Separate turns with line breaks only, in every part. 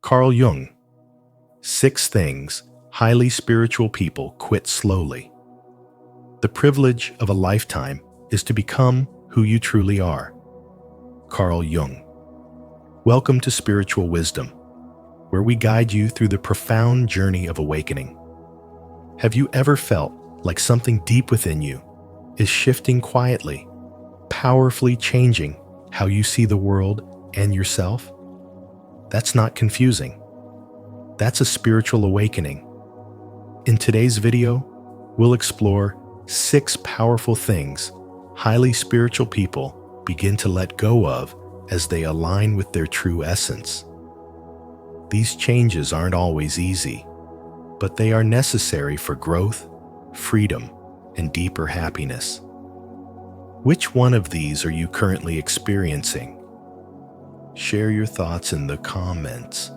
Carl Jung, 6 things highly spiritual people quit slowly. The privilege of a lifetime is to become who you truly are. Carl Jung. Welcome to Spiritual Wisdom, where we guide you through the profound journey of awakening. Have you ever felt like something deep within you is shifting quietly, powerfully changing how you see the world and yourself? That's not confusing. That's a spiritual awakening. In today's video, we'll explore 6 powerful things highly spiritual people begin to let go of as they align with their true essence. These changes aren't always easy, but they are necessary for growth, freedom, and deeper happiness. Which one of these are you currently experiencing? Share your thoughts in the comments.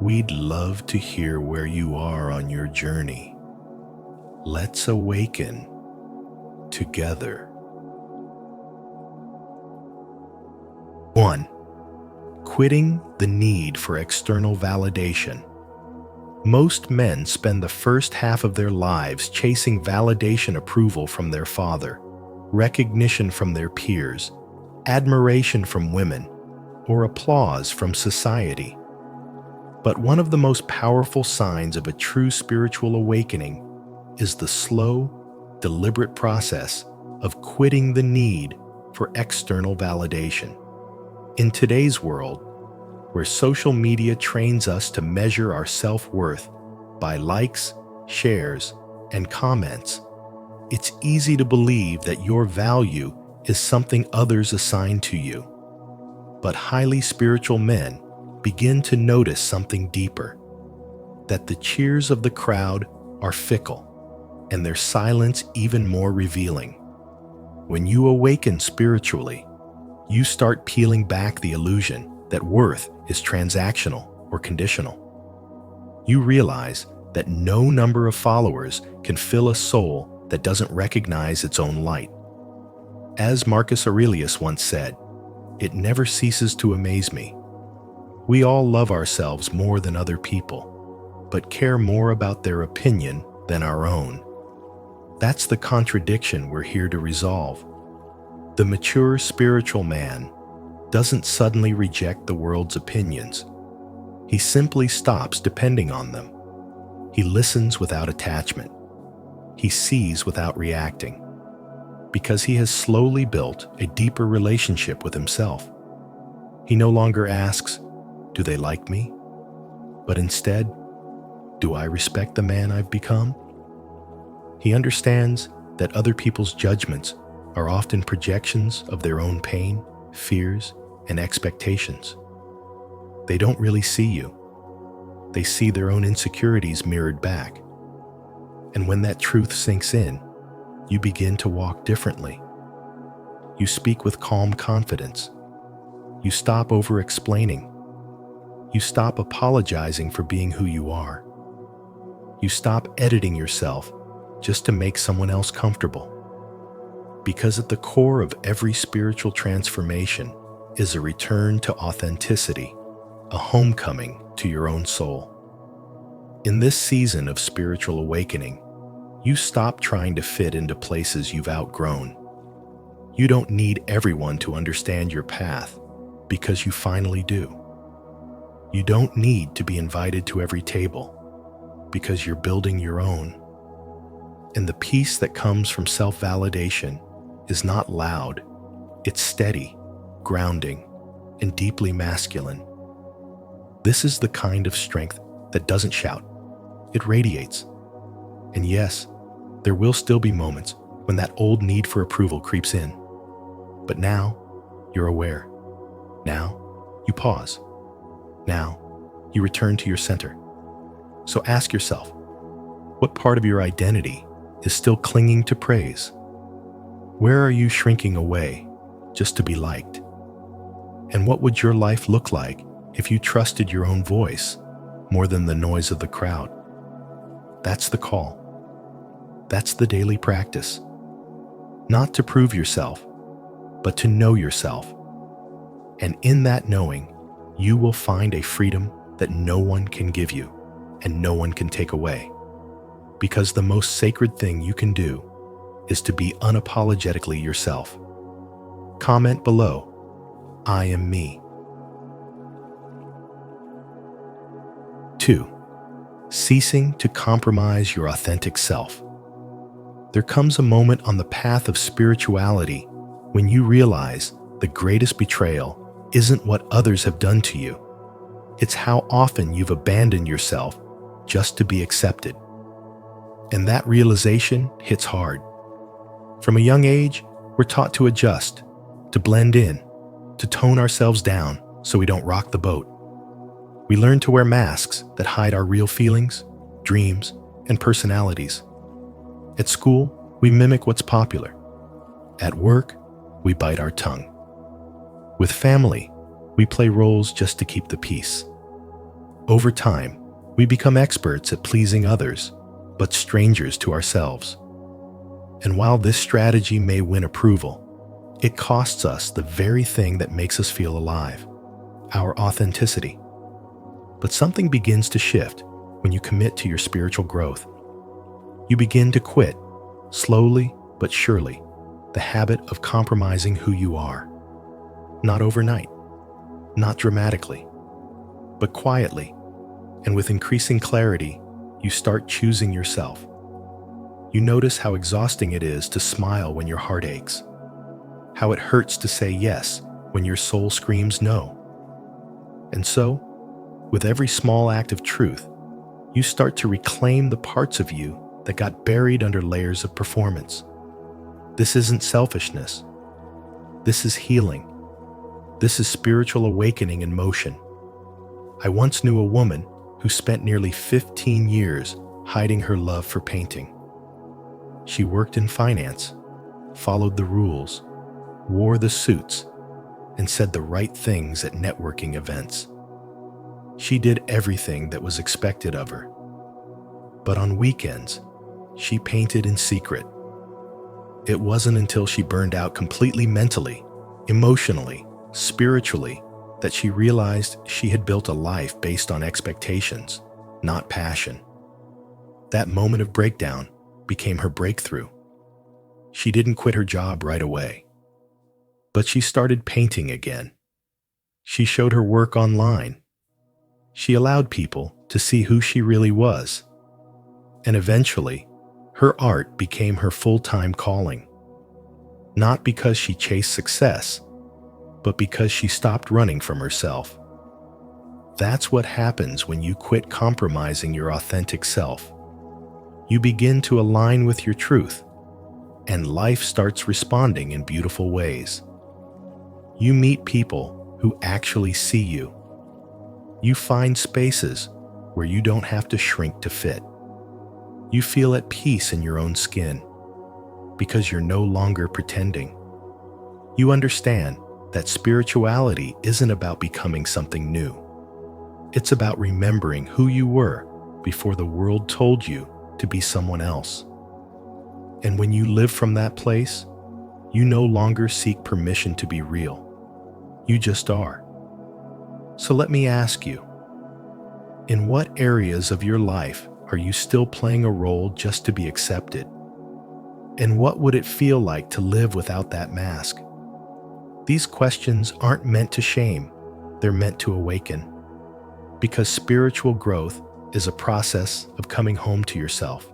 We'd love to hear where you are on your journey. Let's awaken together. 1. Quitting the need for external validation. Most men spend the first half of their lives chasing validation, approval from their father, recognition from their peers, admiration from women, or applause from society. But one of the most powerful signs of a true spiritual awakening is the slow, deliberate process of quitting the need for external validation. In today's world, where social media trains us to measure our self-worth by likes, shares, and comments, it's easy to believe that your value is something others assign to you. But highly spiritual men begin to notice something deeper, that the cheers of the crowd are fickle, and their silence even more revealing. When you awaken spiritually, you start peeling back the illusion that worth is transactional or conditional. You realize that no number of followers can fill a soul that doesn't recognize its own light. As Marcus Aurelius once said, "It never ceases to amaze me. We all love ourselves more than other people, but care more about their opinion than our own." That's the contradiction we're here to resolve. The mature spiritual man doesn't suddenly reject the world's opinions. He simply stops depending on them. He listens without attachment. He sees without reacting, because he has slowly built a deeper relationship with himself. He no longer asks, "Do they like me?" but instead, "Do I respect the man I've become?" He understands that other people's judgments are often projections of their own pain, fears, and expectations. They don't really see you. They see their own insecurities mirrored back. And when that truth sinks in, you begin to walk differently. You speak with calm confidence. You stop over-explaining. You stop apologizing for being who you are. You stop editing yourself just to make someone else comfortable. Because at the core of every spiritual transformation is a return to authenticity, a homecoming to your own soul. In this season of spiritual awakening, you stop trying to fit into places you've outgrown. You don't need everyone to understand your path, because you finally do. You don't need to be invited to every table, because you're building your own. And the peace that comes from self-validation is not loud. It's steady, grounding, and deeply masculine. This is the kind of strength that doesn't shout. It radiates. And yes, there will still be moments when that old need for approval creeps in. But now, you're aware. Now, you pause. Now, you return to your center. So ask yourself, what part of your identity is still clinging to praise? Where are you shrinking away just to be liked? And what would your life look like if you trusted your own voice more than the noise of the crowd? That's the call. That's the daily practice. Not to prove yourself, but to know yourself. And in that knowing, you will find a freedom that no one can give you and no one can take away. Because the most sacred thing you can do is to be unapologetically yourself. Comment below, I am me. 2. Ceasing to compromise your authentic self. There comes a moment on the path of spirituality when you realize the greatest betrayal isn't what others have done to you. It's how often you've abandoned yourself just to be accepted. And that realization hits hard. From a young age, we're taught to adjust, to blend in, to tone ourselves down so we don't rock the boat. We learn to wear masks that hide our real feelings, dreams, and personalities. At school, we mimic what's popular. At work, we bite our tongue. With family, we play roles just to keep the peace. Over time, we become experts at pleasing others, but strangers to ourselves. And while this strategy may win approval, it costs us the very thing that makes us feel alive, our authenticity. But something begins to shift when you commit to your spiritual growth. You begin to quit, slowly but surely, the habit of compromising who you are. Not overnight, not dramatically, but quietly, and with increasing clarity, you start choosing yourself. You notice how exhausting it is to smile when your heart aches, how it hurts to say yes when your soul screams no. And so, with every small act of truth, you start to reclaim the parts of you that got buried under layers of performance. This isn't selfishness. This is healing. This is spiritual awakening in motion. I once knew a woman who spent nearly 15 years hiding her love for painting. She worked in finance, followed the rules, wore the suits, and said the right things at networking events. She did everything that was expected of her. But on weekends, she painted in secret. It wasn't until she burned out completely mentally, emotionally, spiritually, that she realized she had built a life based on expectations, not passion. That moment of breakdown became her breakthrough. She didn't quit her job right away, but she started painting again. She showed her work online. She allowed people to see who she really was. And eventually, her art became her full-time calling. Not because she chased success, but because she stopped running from herself. That's what happens when you quit compromising your authentic self. You begin to align with your truth, and life starts responding in beautiful ways. You meet people who actually see you. You find spaces where you don't have to shrink to fit. You feel at peace in your own skin because you're no longer pretending. You understand that spirituality isn't about becoming something new. It's about remembering who you were before the world told you to be someone else. And when you live from that place, you no longer seek permission to be real. You just are. So let me ask you, in what areas of your life are you still playing a role just to be accepted? And what would it feel like to live without that mask? These questions aren't meant to shame, they're meant to awaken. Because spiritual growth is a process of coming home to yourself,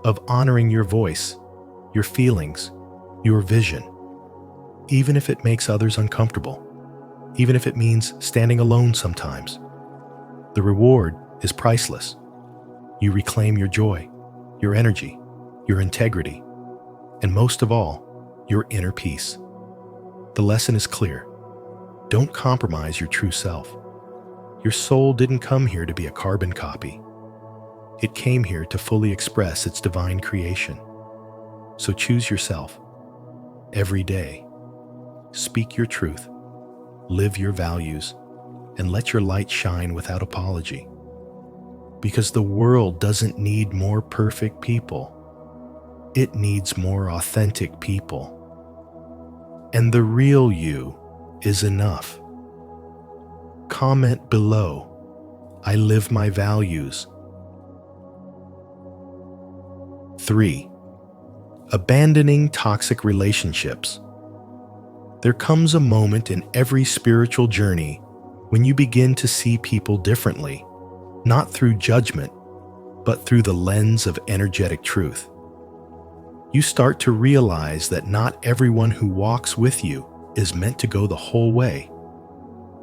of honoring your voice, your feelings, your vision, even if it makes others uncomfortable, even if it means standing alone sometimes. The reward is priceless. You reclaim your joy, your energy, your integrity, and most of all, your inner peace. The lesson is clear. Don't compromise your true self. Your soul didn't come here to be a carbon copy. It came here to fully express its divine creation. So choose yourself every day. Speak your truth, live your values, and let your light shine without apology. Because the world doesn't need more perfect people. It needs more authentic people. And the real you is enough. Comment below, I live my values. 3. Abandoning toxic relationships. There comes a moment in every spiritual journey when you begin to see people differently, not through judgment, but through the lens of energetic truth. You start to realize that not everyone who walks with you is meant to go the whole way.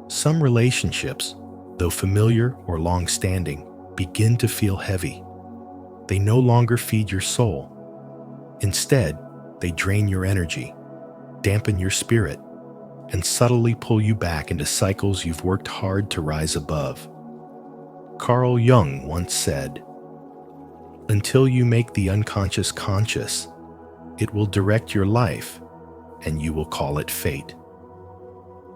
Some relationships, though familiar or long-standing, begin to feel heavy. They no longer feed your soul. Instead, they drain your energy, dampen your spirit, and subtly pull you back into cycles you've worked hard to rise above. Carl Jung once said, "Until you make the unconscious conscious, it will direct your life, and you will call it fate."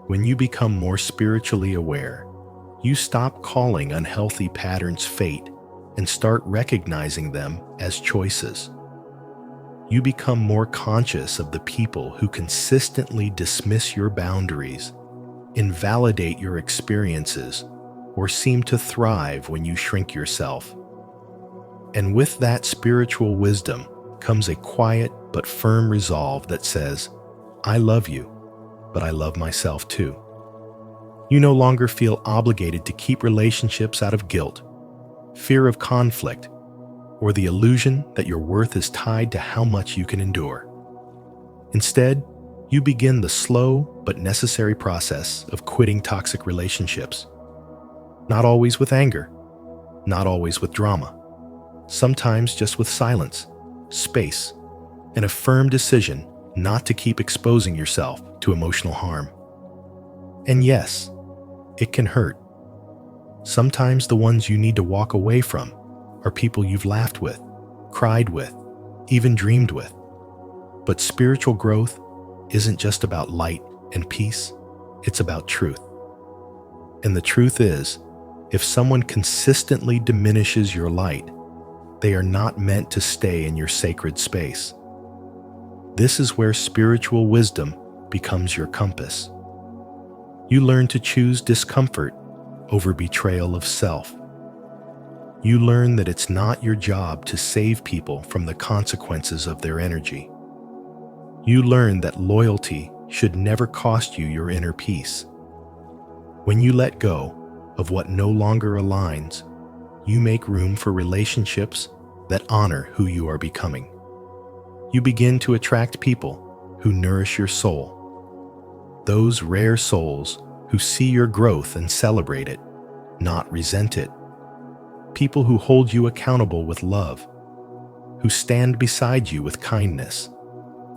When you become more spiritually aware, you stop calling unhealthy patterns fate and start recognizing them as choices. You become more conscious of the people who consistently dismiss your boundaries, invalidate your experiences, or seem to thrive when you shrink yourself. And with that spiritual wisdom comes a quiet but firm resolve that says, I love you, but I love myself too. You no longer feel obligated to keep relationships out of guilt, fear of conflict, or the illusion that your worth is tied to how much you can endure. Instead, you begin the slow but necessary process of quitting toxic relationships. Not always with anger, not always with drama, sometimes just with silence, space, and a firm decision not to keep exposing yourself to emotional harm. And yes, it can hurt. Sometimes the ones you need to walk away from are people you've laughed with, cried with, even dreamed with. But spiritual growth isn't just about light and peace, it's about truth. And the truth is, if someone consistently diminishes your light, they are not meant to stay in your sacred space. This is where spiritual wisdom becomes your compass. You learn to choose discomfort over betrayal of self. You learn that it's not your job to save people from the consequences of their energy. You learn that loyalty should never cost you your inner peace. When you let go of what no longer aligns, you make room for relationships that honor who you are becoming. You begin to attract people who nourish your soul. Those rare souls who see your growth and celebrate it, not resent it. People who hold you accountable with love, who stand beside you with kindness,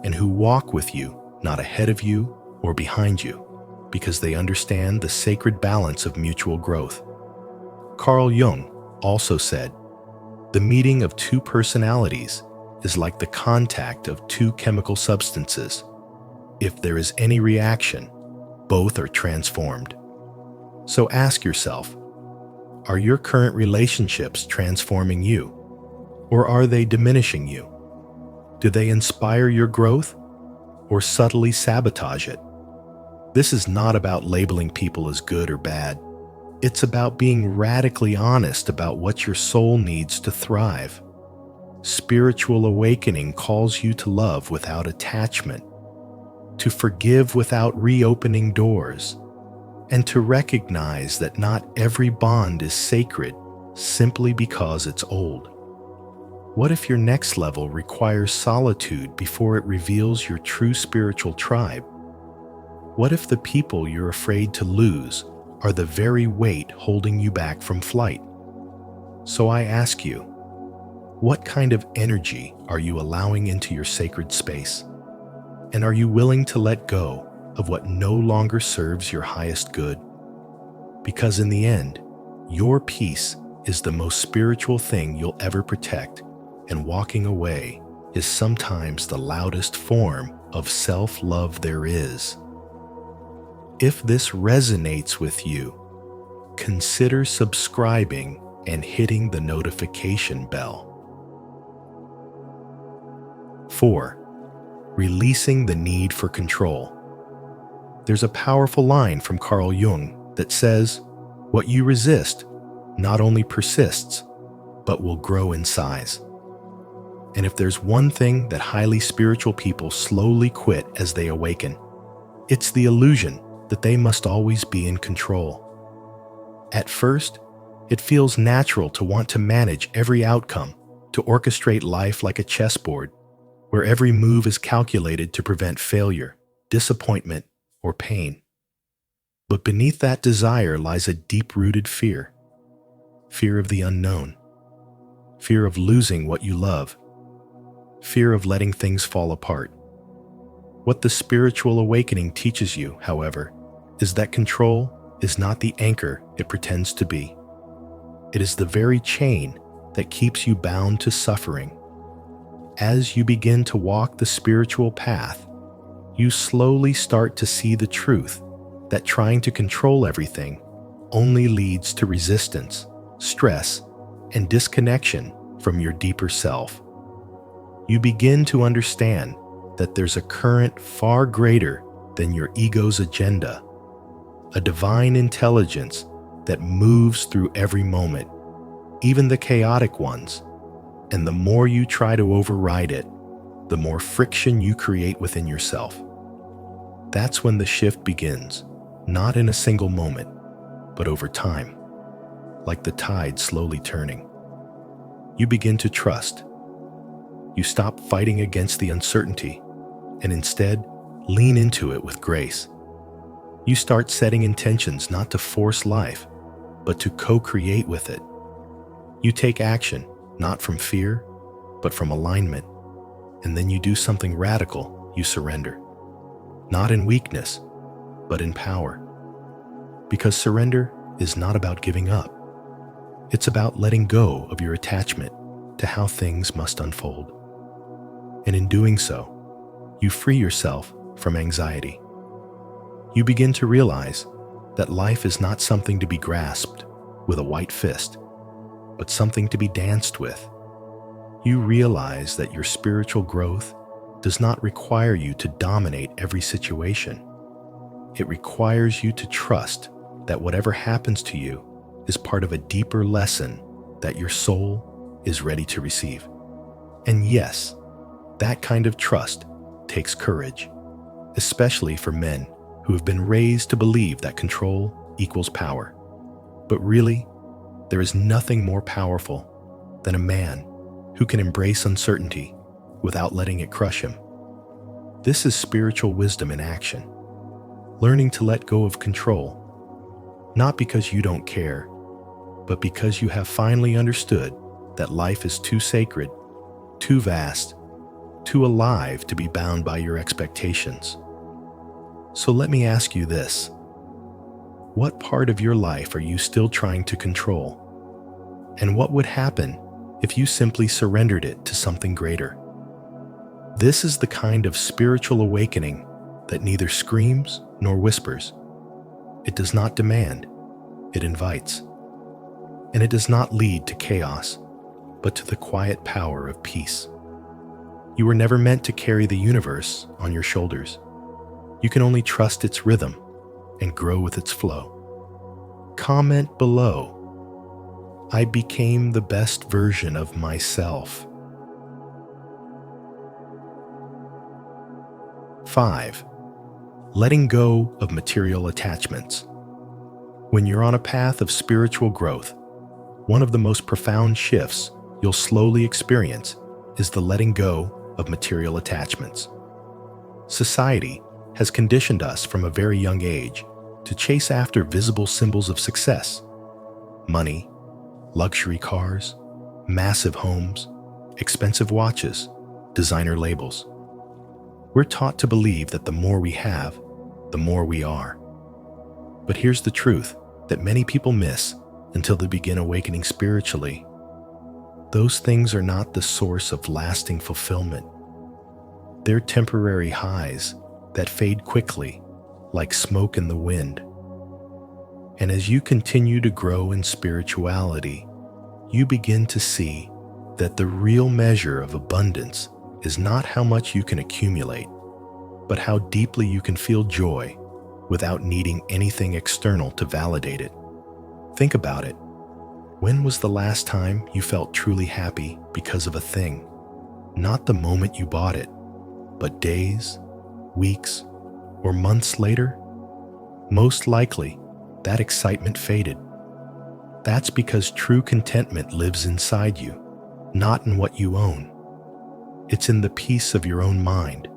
and who walk with you, not ahead of you or behind you, because they understand the sacred balance of mutual growth. Carl Jung also said, "The meeting of two personalities is like the contact of two chemical substances. If there is any reaction, both are transformed." So ask yourself, are your current relationships transforming you, or are they diminishing you? Do they inspire your growth, or subtly sabotage it? This is not about labeling people as good or bad. It's about being radically honest about what your soul needs to thrive. Spiritual awakening calls you to love without attachment, to forgive without reopening doors, and to recognize that not every bond is sacred simply because it's old. What if your next level requires solitude before it reveals your true spiritual tribe? What if the people you're afraid to lose are the very weight holding you back from flight? So I ask you, what kind of energy are you allowing into your sacred space? And are you willing to let go of what no longer serves your highest good? Because in the end, your peace is the most spiritual thing you'll ever protect, and walking away is sometimes the loudest form of self-love there is. If this resonates with you, consider subscribing and hitting the notification bell. 4. Releasing the need for control. There's a powerful line from Carl Jung that says, "What you resist not only persists, but will grow in size. And if there's one thing that highly spiritual people slowly quit as they awaken, it's the illusion that they must always be in control. At first, it feels natural to want to manage every outcome, to orchestrate life like a chessboard, where every move is calculated to prevent failure, disappointment, or pain. But beneath that desire lies a deep-rooted fear. Fear of the unknown. Fear of losing what you love. Fear of letting things fall apart. What the spiritual awakening teaches you, however, is that control is not the anchor it pretends to be. It is the very chain that keeps you bound to suffering. As you begin to walk the spiritual path, you slowly start to see the truth that trying to control everything only leads to resistance, stress, and disconnection from your deeper self. You begin to understand that there's a current far greater than your ego's agenda, a divine intelligence that moves through every moment, even the chaotic ones, and the more you try to override it, the more friction you create within yourself. That's when the shift begins, not in a single moment, but over time, like the tide slowly turning. You begin to trust. You stop fighting against the uncertainty and instead lean into it with grace. You start setting intentions not to force life, but to co-create with it. You take action, not from fear, but from alignment. And then you do something radical, you surrender. Not in weakness, but in power. Because surrender is not about giving up. It's about letting go of your attachment to how things must unfold. And in doing so, you free yourself from anxiety. You begin to realize that life is not something to be grasped with a white fist, but something to be danced with. You realize that your spiritual growth does not require you to dominate every situation. It requires you to trust that whatever happens to you is part of a deeper lesson that your soul is ready to receive. And yes, that kind of trust takes courage, especially for men who have been raised to believe that control equals power. But really, there is nothing more powerful than a man who can embrace uncertainty without letting it crush him. This is spiritual wisdom in action, learning to let go of control, not because you don't care, but because you have finally understood that life is too sacred, too vast, too alive to be bound by your expectations. So let me ask you this. What part of your life are you still trying to control? And what would happen if you simply surrendered it to something greater? This is the kind of spiritual awakening that neither screams nor whispers. It does not demand, it invites. And it does not lead to chaos, but to the quiet power of peace. You were never meant to carry the universe on your shoulders. You can only trust its rhythm and grow with its flow. Comment below. I became the best version of myself. 5. Letting go of material attachments. When you're on a path of spiritual growth, one of the most profound shifts you'll slowly experience is the letting go of material attachments. Society has conditioned us from a very young age to chase after visible symbols of success: money, luxury cars, massive homes, expensive watches, designer labels. We're taught to believe that the more we have, the more we are. But here's the truth that many people miss until they begin awakening spiritually. Those things are not the source of lasting fulfillment. They're temporary highs that fade quickly, like smoke in the wind. And as you continue to grow in spirituality, you begin to see that the real measure of abundance is not how much you can accumulate, but how deeply you can feel joy without needing anything external to validate it. Think about it. When was the last time you felt truly happy because of a thing? Not the moment you bought it, but days, weeks, or months later? Most likely, that excitement faded. That's because true contentment lives inside you, not in what you own. It's in the peace of your own mind,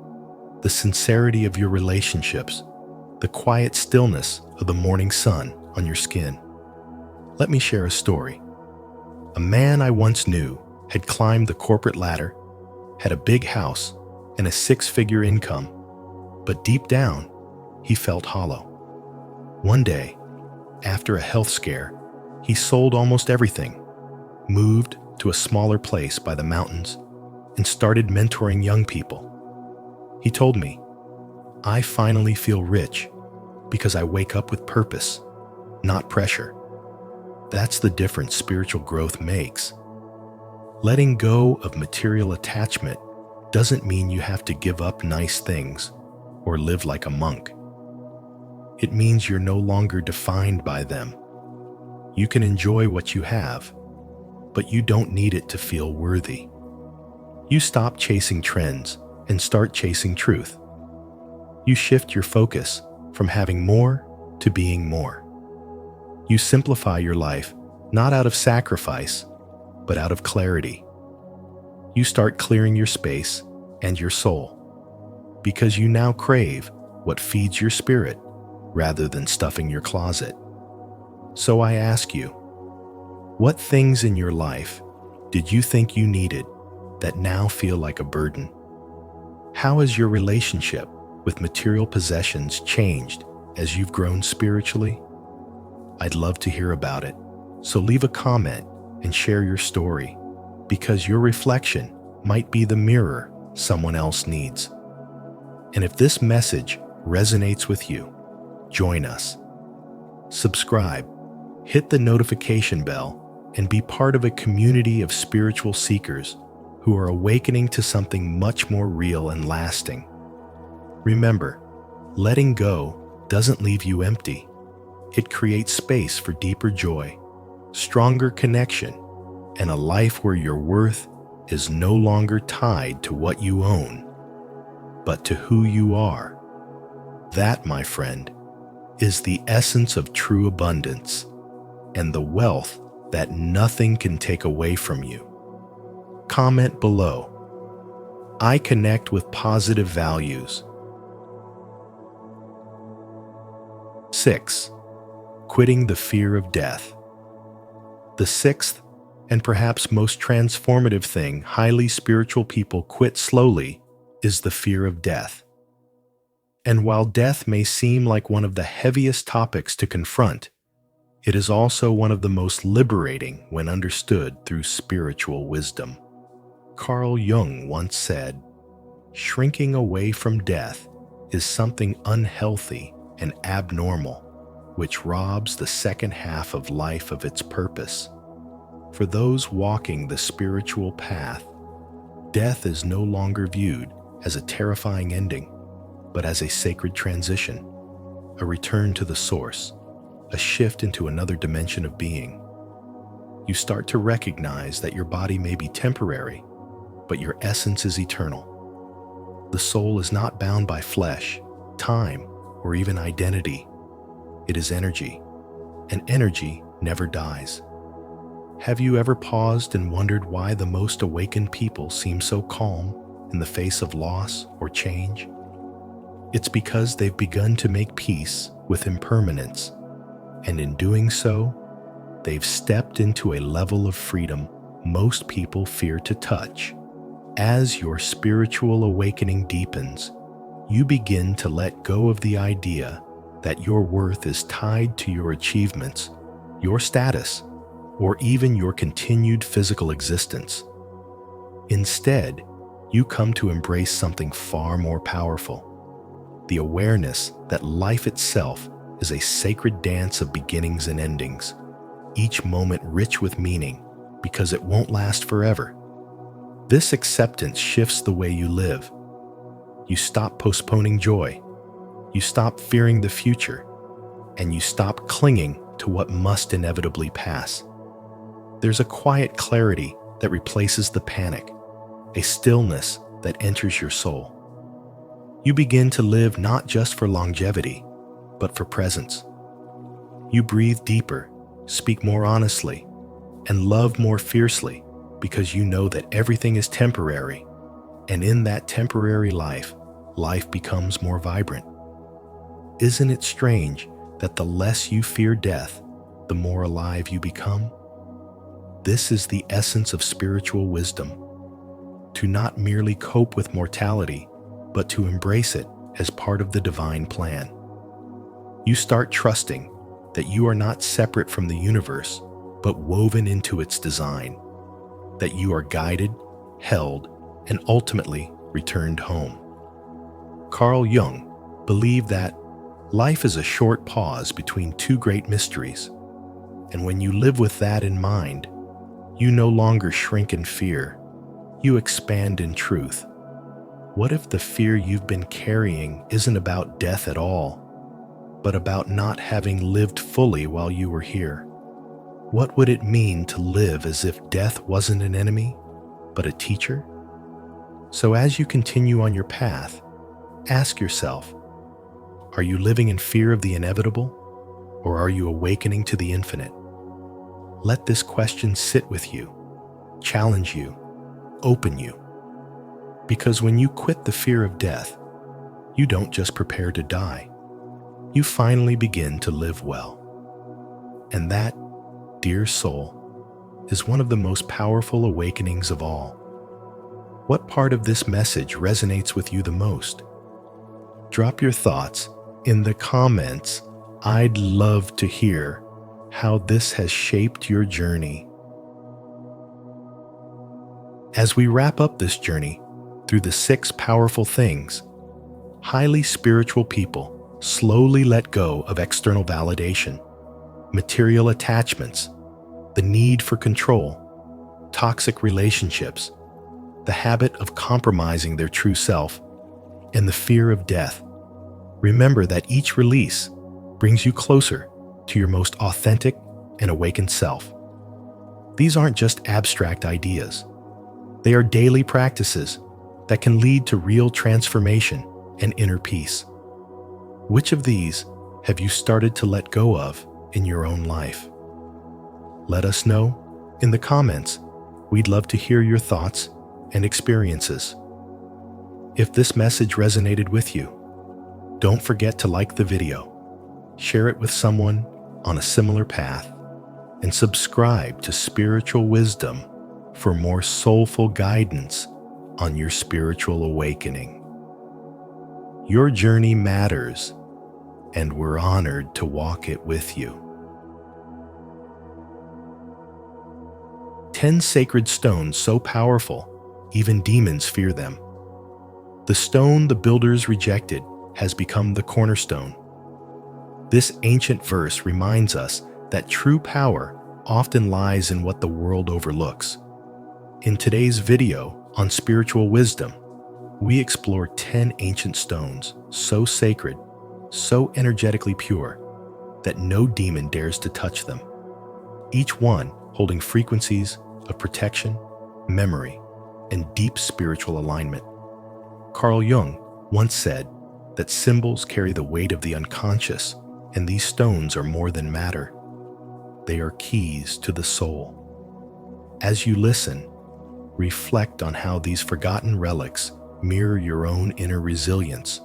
the sincerity of your relationships, the quiet stillness of the morning sun on your skin. Let me share a story. A man I once knew had climbed the corporate ladder, had a big house, and a six-figure income, but deep down, he felt hollow. One day, after a health scare, he sold almost everything, moved to a smaller place by the mountains, and started mentoring young people. He told me, "I finally feel rich because I wake up with purpose, not pressure." That's the difference spiritual growth makes. Letting go of material attachment doesn't mean you have to give up nice things or live like a monk. It means you're no longer defined by them. You can enjoy what you have, but you don't need it to feel worthy. You stop chasing trends and start chasing truth. You shift your focus from having more to being more. You simplify your life not out of sacrifice, but out of clarity. You start clearing your space and your soul, because you now crave what feeds your spirit rather than stuffing your closet. So I ask you, what things in your life did you think you needed that now feel like a burden? How has your relationship with material possessions changed as you've grown spiritually? I'd love to hear about it, so leave a comment and share your story, because your reflection might be the mirror someone else needs. And if this message resonates with you, join us. Subscribe, hit the notification bell, and be part of a community of spiritual seekers who are awakening to something much more real and lasting. Remember, letting go doesn't leave you empty. It creates space for deeper joy, stronger connection, and a life where your worth is no longer tied to what you own, but to who you are. That, my friend, is the essence of true abundance and the wealth that nothing can take away from you. Comment below. I connect with positive values. 6. Quitting the fear of death. The sixth and perhaps most transformative thing highly spiritual people quit slowly is the fear of death. And while death may seem like one of the heaviest topics to confront, it is also one of the most liberating when understood through spiritual wisdom. Carl Jung once said, "Shrinking away from death is something unhealthy and abnormal, which robs the second half of life of its purpose." For those walking the spiritual path, death is no longer viewed as a terrifying ending, but as a sacred transition, a return to the source, a shift into another dimension of being. You start to recognize that your body may be temporary, but your essence is eternal. The soul is not bound by flesh, time, or even identity. It is energy, and energy never dies. Have you ever paused and wondered why the most awakened people seem so calm in the face of loss or change? It's because they've begun to make peace with impermanence, and in doing so, they've stepped into a level of freedom most people fear to touch. As your spiritual awakening deepens, you begin to let go of the idea that your worth is tied to your achievements, your status, or even your continued physical existence. Instead, you come to embrace something far more powerful: the awareness that life itself is a sacred dance of beginnings and endings, each moment rich with meaning because it won't last forever. This acceptance shifts the way you live. You stop postponing joy, you stop fearing the future, and you stop clinging to what must inevitably pass. There's a quiet clarity that replaces the panic, a stillness that enters your soul. You begin to live not just for longevity, but for presence. You breathe deeper, speak more honestly, and love more fiercely because you know that everything is temporary, and in that temporary life, life becomes more vibrant. Isn't it strange that the less you fear death, the more alive you become? This is the essence of spiritual wisdom, to not merely cope with mortality, but to embrace it as part of the divine plan. You start trusting that you are not separate from the universe, but woven into its design, that you are guided, held, and ultimately returned home. Carl Jung believed that life is a short pause between two great mysteries, and when you live with that in mind, you no longer shrink in fear, you expand in truth. What if the fear you've been carrying isn't about death at all, but about not having lived fully while you were here? What would it mean to live as if death wasn't an enemy, but a teacher? So as you continue on your path, ask yourself, are you living in fear of the inevitable, or are you awakening to the infinite? Let this question sit with you, challenge you, open you. Because when you quit the fear of death, you don't just prepare to die. You finally begin to live well. And that, dear soul, is one of the most powerful awakenings of all. What part of this message resonates with you the most? Drop your thoughts in the comments. I'd love to hear how this has shaped your journey. As we wrap up this journey through the 6 powerful things, highly spiritual people slowly let go of external validation, material attachments, the need for control, toxic relationships, the habit of compromising their true self, and the fear of death. Remember that each release brings you closer to your most authentic and awakened self. These aren't just abstract ideas. They are daily practices that can lead to real transformation and inner peace. Which of these have you started to let go of in your own life? Let us know in the comments. We'd love to hear your thoughts and experiences. If this message resonated with you, don't forget to like the video, share it with someone on a similar path, and subscribe to Spiritual Wisdom for more soulful guidance on your spiritual awakening. Your journey matters, and we're honored to walk it with you. 10 sacred stones so powerful, even demons fear them. The stone the builders rejected has become the cornerstone. This ancient verse reminds us that true power often lies in what the world overlooks. In today's video on spiritual wisdom, we explore 10 ancient stones so sacred, so energetically pure, that no demon dares to touch them. Each one holding frequencies of protection, memory, and deep spiritual alignment. Carl Jung once said that symbols carry the weight of the unconscious, and these stones are more than matter. They are keys to the soul. As you listen, reflect on how these forgotten relics mirror your own inner resilience.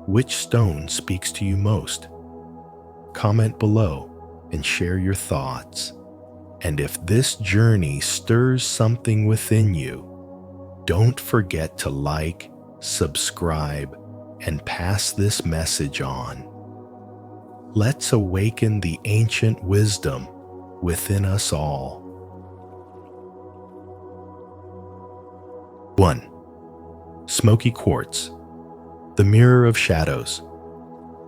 Which stone speaks to you most? Comment below and share your thoughts. And if this journey stirs something within you, don't forget to like, subscribe, and pass this message on. Let's awaken the ancient wisdom within us all. 1. Smoky quartz, the mirror of shadows.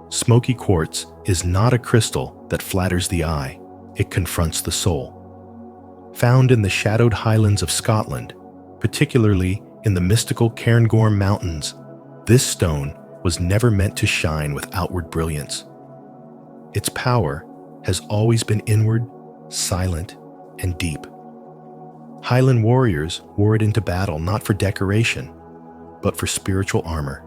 Smoky quartz is not a crystal that flatters the eye, it confronts the soul. Found in the shadowed highlands of Scotland, particularly in the mystical Cairngorm Mountains, this stone was never meant to shine with outward brilliance. Its power has always been inward, silent, and deep. Highland warriors wore it into battle not for decoration, but for spiritual armor.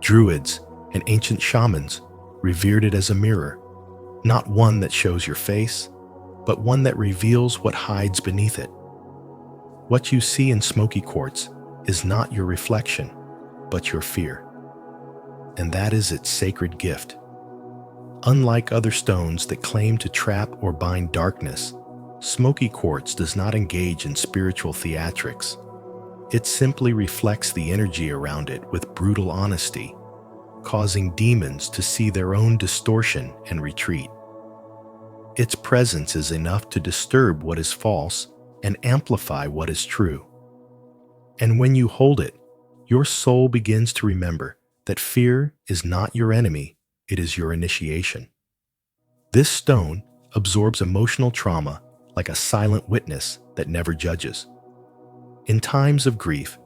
Druids and ancient shamans revered it as a mirror, not one that shows your face, but one that reveals what hides beneath it. What you see in smoky quartz is not your reflection, but your fear. And that is its sacred gift. Unlike other stones that claim to trap or bind darkness, smoky quartz does not engage in spiritual theatrics. It simply reflects the energy around it with brutal honesty, causing demons to see their own distortion and retreat. Its presence is enough to disturb what is false and amplify what is true. And when you hold it, your soul begins to remember that fear is not your enemy, it is your initiation. This stone absorbs emotional trauma like a silent witness that never judges. In times of grief,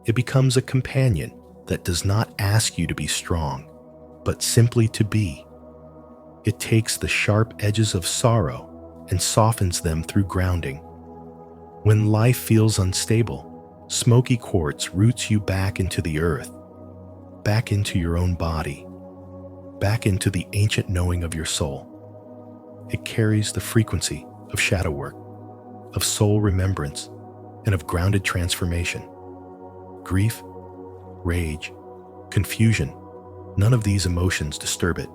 it becomes a companion that does not ask you to be strong, but simply to be. It takes the sharp edges of sorrow and softens them through grounding. When life feels unstable, smoky quartz roots you back into the earth, back into your own body, back into the ancient knowing of your soul. It carries the frequency of shadow work, of soul remembrance, and of grounded transformation. Grief, rage, confusion, none of these emotions disturb it.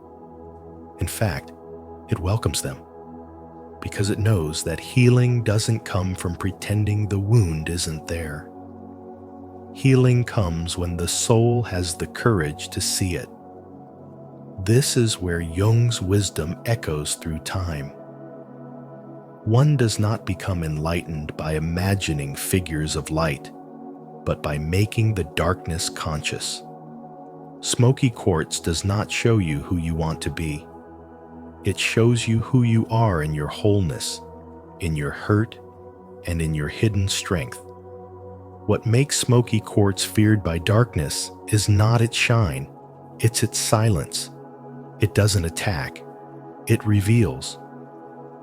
In fact, it welcomes them, because it knows that healing doesn't come from pretending the wound isn't there. Healing comes when the soul has the courage to see it. This is where Jung's wisdom echoes through time. One does not become enlightened by imagining figures of light, but by making the darkness conscious. Smoky quartz does not show you who you want to be. It shows you who you are in your wholeness, in your hurt, and in your hidden strength. What makes smoky quartz feared by darkness is not its shine, it's its silence. It doesn't attack, it reveals.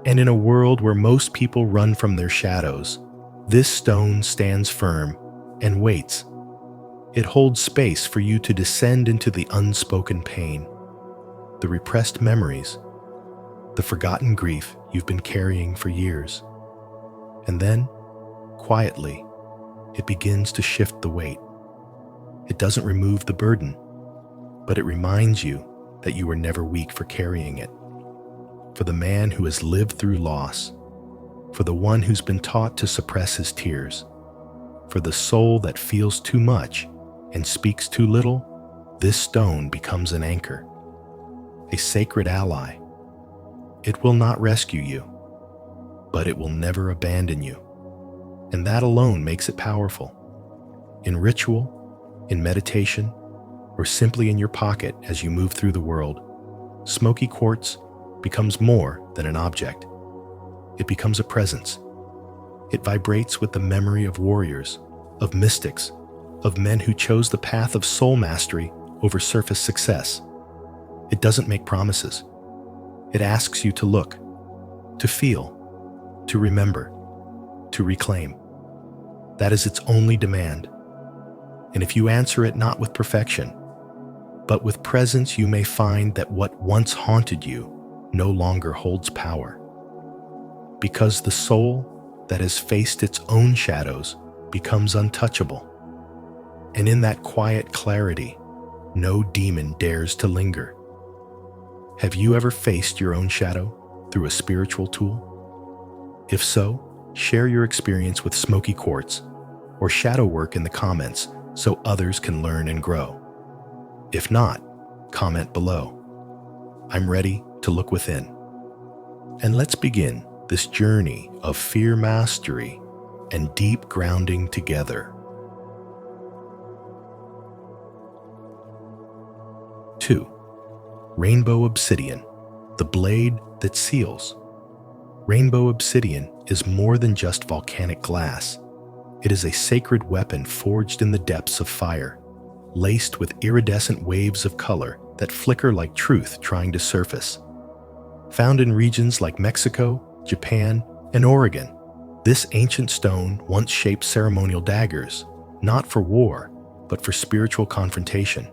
And in a world where most people run from their shadows, this stone stands firm and waits. It holds space for you to descend into the unspoken pain, the repressed memories, the forgotten grief you've been carrying for years. And then, quietly, it begins to shift the weight. It doesn't remove the burden, but it reminds you that you were never weak for carrying it. For the man who has lived through loss, for the one who's been taught to suppress his tears, for the soul that feels too much and speaks too little, this stone becomes an anchor, a sacred ally. It will not rescue you, but it will never abandon you. And that alone makes it powerful. In ritual, in meditation, or simply in your pocket as you move through the world, smoky quartz becomes more than an object. It becomes a presence. It vibrates with the memory of warriors, of mystics, of men who chose the path of soul mastery over surface success. It doesn't make promises. It asks you to look, to feel, to remember, to reclaim. That is its only demand. And if you answer it not with perfection, but with presence, you may find that what once haunted you no longer holds power. Because the soul that has faced its own shadows becomes untouchable. And in that quiet clarity, no demon dares to linger. Have you ever faced your own shadow through a spiritual tool? If so, share your experience with smoky quartz or shadow work in the comments so others can learn and grow. If not, comment below. I'm ready to look within. And let's begin this journey of fear mastery and deep grounding together. 2. Rainbow Obsidian, the blade that seals. Rainbow obsidian is more than just volcanic glass. It is a sacred weapon forged in the depths of fire, laced with iridescent waves of color that flicker like truth trying to surface. Found in regions like Mexico, Japan, In Oregon, this ancient stone once shaped ceremonial daggers, not for war, but for spiritual confrontation.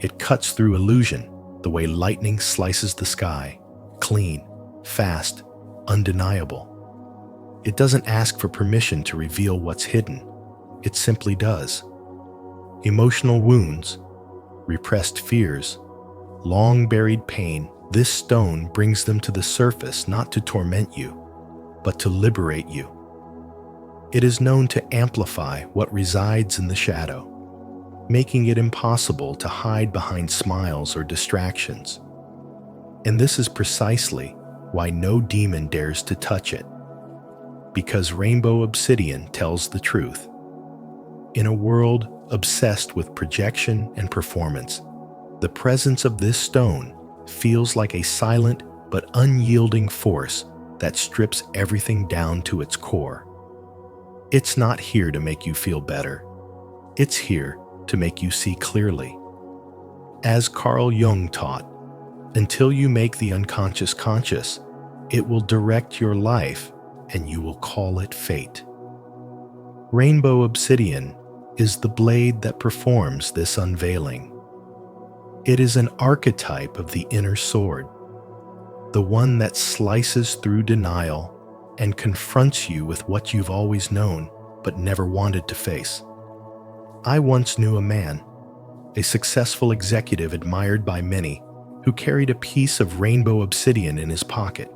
It cuts through illusion the way lightning slices the sky, clean, fast, undeniable. It doesn't ask for permission to reveal what's hidden. It simply does. Emotional wounds, repressed fears, long-buried pain, this stone brings them to the surface not to torment you, but to liberate you. It is known to amplify what resides in the shadow, making it impossible to hide behind smiles or distractions. And this is precisely why no demon dares to touch it, because rainbow obsidian tells the truth. In a world obsessed with projection and performance, the presence of this stone feels like a silent but unyielding force that strips everything down to its core. It's not here to make you feel better. It's here to make you see clearly. As Carl Jung taught, until you make the unconscious conscious, it will direct your life and you will call it fate. Rainbow obsidian is the blade that performs this unveiling. It is an archetype of the inner sword, the one that slices through denial and confronts you with what you've always known but never wanted to face. I once knew a man, a successful executive admired by many, who carried a piece of rainbow obsidian in his pocket.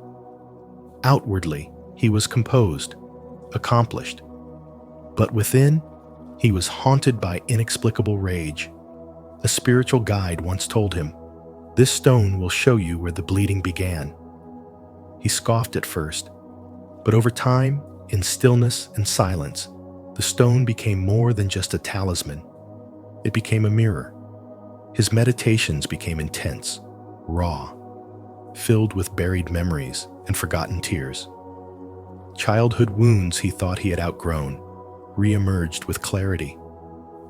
Outwardly, he was composed, accomplished, but within, he was haunted by inexplicable rage. A spiritual guide once told him, "This stone will show you where the bleeding began." He scoffed at first, but over time, in stillness and silence, the stone became more than just a talisman. It became a mirror. His meditations became intense, raw, filled with buried memories and forgotten tears. Childhood wounds he thought he had outgrown re-emerged with clarity,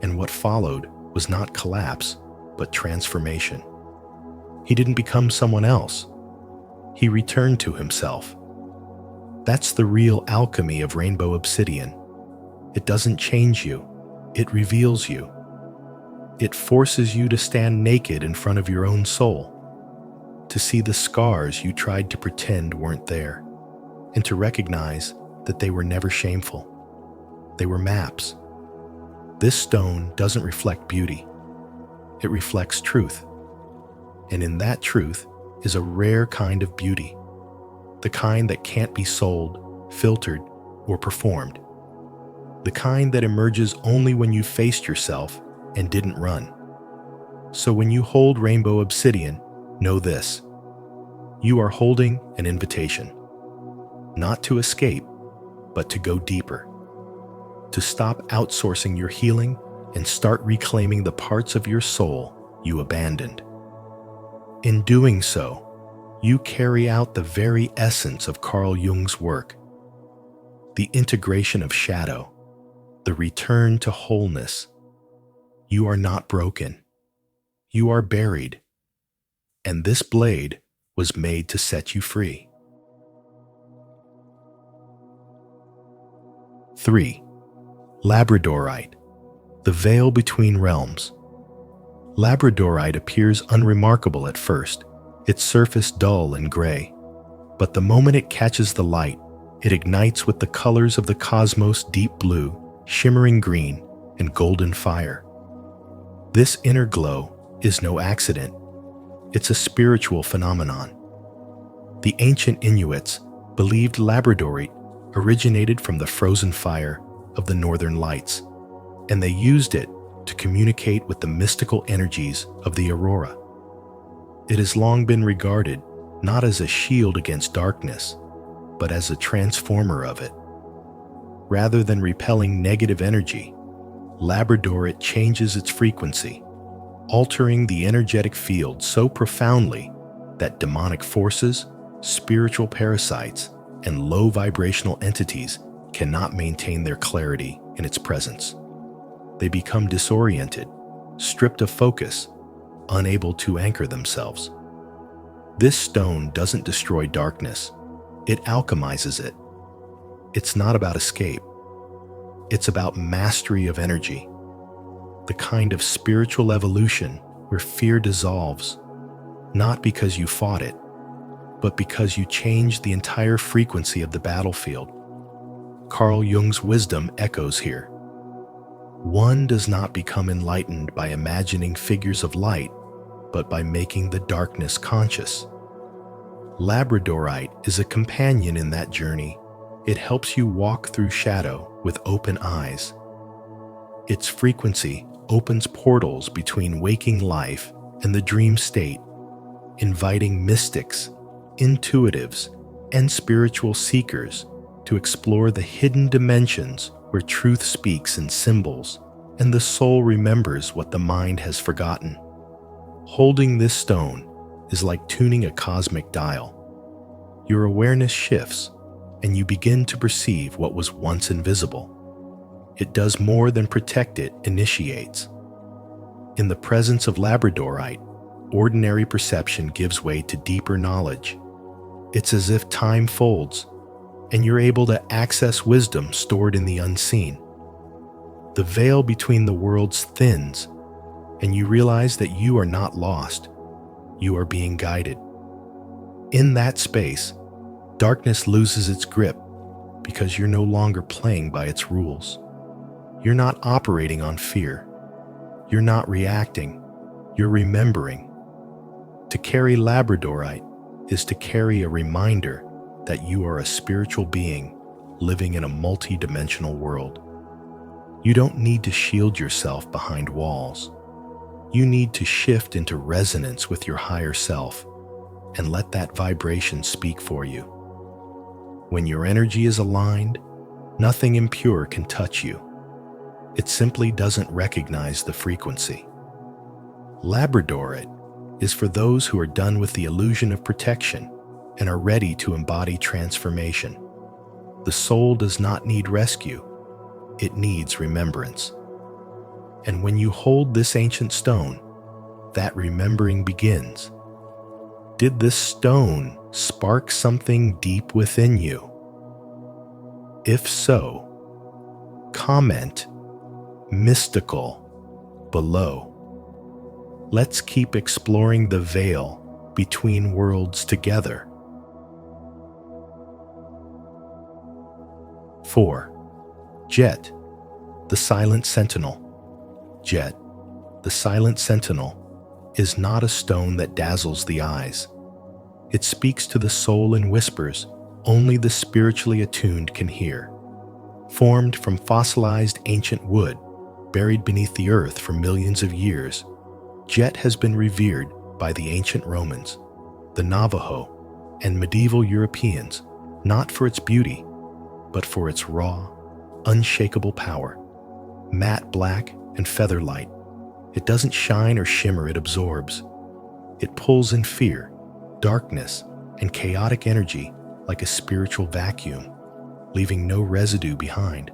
and what followed was not collapse, but transformation. He didn't become someone else. He returned to himself. That's the real alchemy of rainbow obsidian. It doesn't change you, it reveals you. It forces you to stand naked in front of your own soul, to see the scars you tried to pretend weren't there, and to recognize that they were never shameful. They were maps. This stone doesn't reflect beauty. It reflects truth. And in that truth is a rare kind of beauty, the kind that can't be sold, filtered, or performed. The kind that emerges only when you faced yourself and didn't run. So when you hold rainbow obsidian, know this: you are holding an invitation, not to escape, but to go deeper, to stop outsourcing your healing and start reclaiming the parts of your soul you abandoned. In doing so, you carry out the very essence of Carl Jung's work, the integration of shadow, the return to wholeness. You are not broken. You are buried. And this blade was made to set you free. 3. Labradorite, the veil between realms. Labradorite appears unremarkable at first, its surface dull and gray. But the moment it catches the light, it ignites with the colors of the cosmos: deep blue, shimmering green, and golden fire. This inner glow is no accident. It's a spiritual phenomenon. The ancient Inuits believed Labradorite originated from the frozen fire of the northern lights, and they used it to communicate with the mystical energies of the aurora. It has long been regarded not as a shield against darkness, but as a transformer of it. Rather than repelling negative energy, Labradorite changes its frequency, altering the energetic field so profoundly that demonic forces, spiritual parasites, and low vibrational entities cannot maintain their clarity in its presence. They become disoriented, stripped of focus, unable to anchor themselves. This stone doesn't destroy darkness, it alchemizes it, It's not about escape. It's about mastery of energy, the kind of spiritual evolution where fear dissolves, not because you fought it, but because you changed the entire frequency of the battlefield. Carl Jung's wisdom echoes here. One does not become enlightened by imagining figures of light, but by making the darkness conscious. Labradorite is a companion in that journey. It helps you walk through shadow with open eyes. Its frequency opens portals between waking life and the dream state, inviting mystics, intuitives, and spiritual seekers to explore the hidden dimensions where truth speaks in symbols and the soul remembers what the mind has forgotten. Holding this stone is like tuning a cosmic dial. Your awareness shifts, and you begin to perceive what was once invisible. It does more than protect, it initiates. In the presence of Labradorite, ordinary perception gives way to deeper knowledge. It's as if time folds, and you're able to access wisdom stored in the unseen. The veil between the worlds thins, and you realize that you are not lost. You are being guided. In that space, darkness loses its grip because you're no longer playing by its rules. You're not operating on fear. You're not reacting. You're remembering. To carry Labradorite is to carry a reminder that you are a spiritual being living in a multi-dimensional world. You don't need to shield yourself behind walls. You need to shift into resonance with your higher self and let that vibration speak for you. When your energy is aligned, nothing impure can touch you. It simply doesn't recognize the frequency. Labradorite is for those who are done with the illusion of protection and are ready to embody transformation. The soul does not need rescue. It needs remembrance. And when you hold this ancient stone, that remembering begins. Did this stone spark something deep within you? If so, comment mystical below. Let's keep exploring the veil between worlds together. 4. Jet, the silent sentinel. Jet, the silent sentinel, is not a stone that dazzles the eyes. It speaks to the soul in whispers only the spiritually attuned can hear. Formed from fossilized ancient wood, buried beneath the earth for millions of years, jet has been revered by the ancient Romans, the Navajo, and medieval Europeans, not for its beauty, but for its raw, unshakable power. Matte black and feather light, it doesn't shine or shimmer, it absorbs. It pulls in fear, darkness, and chaotic energy like a spiritual vacuum, leaving no residue behind.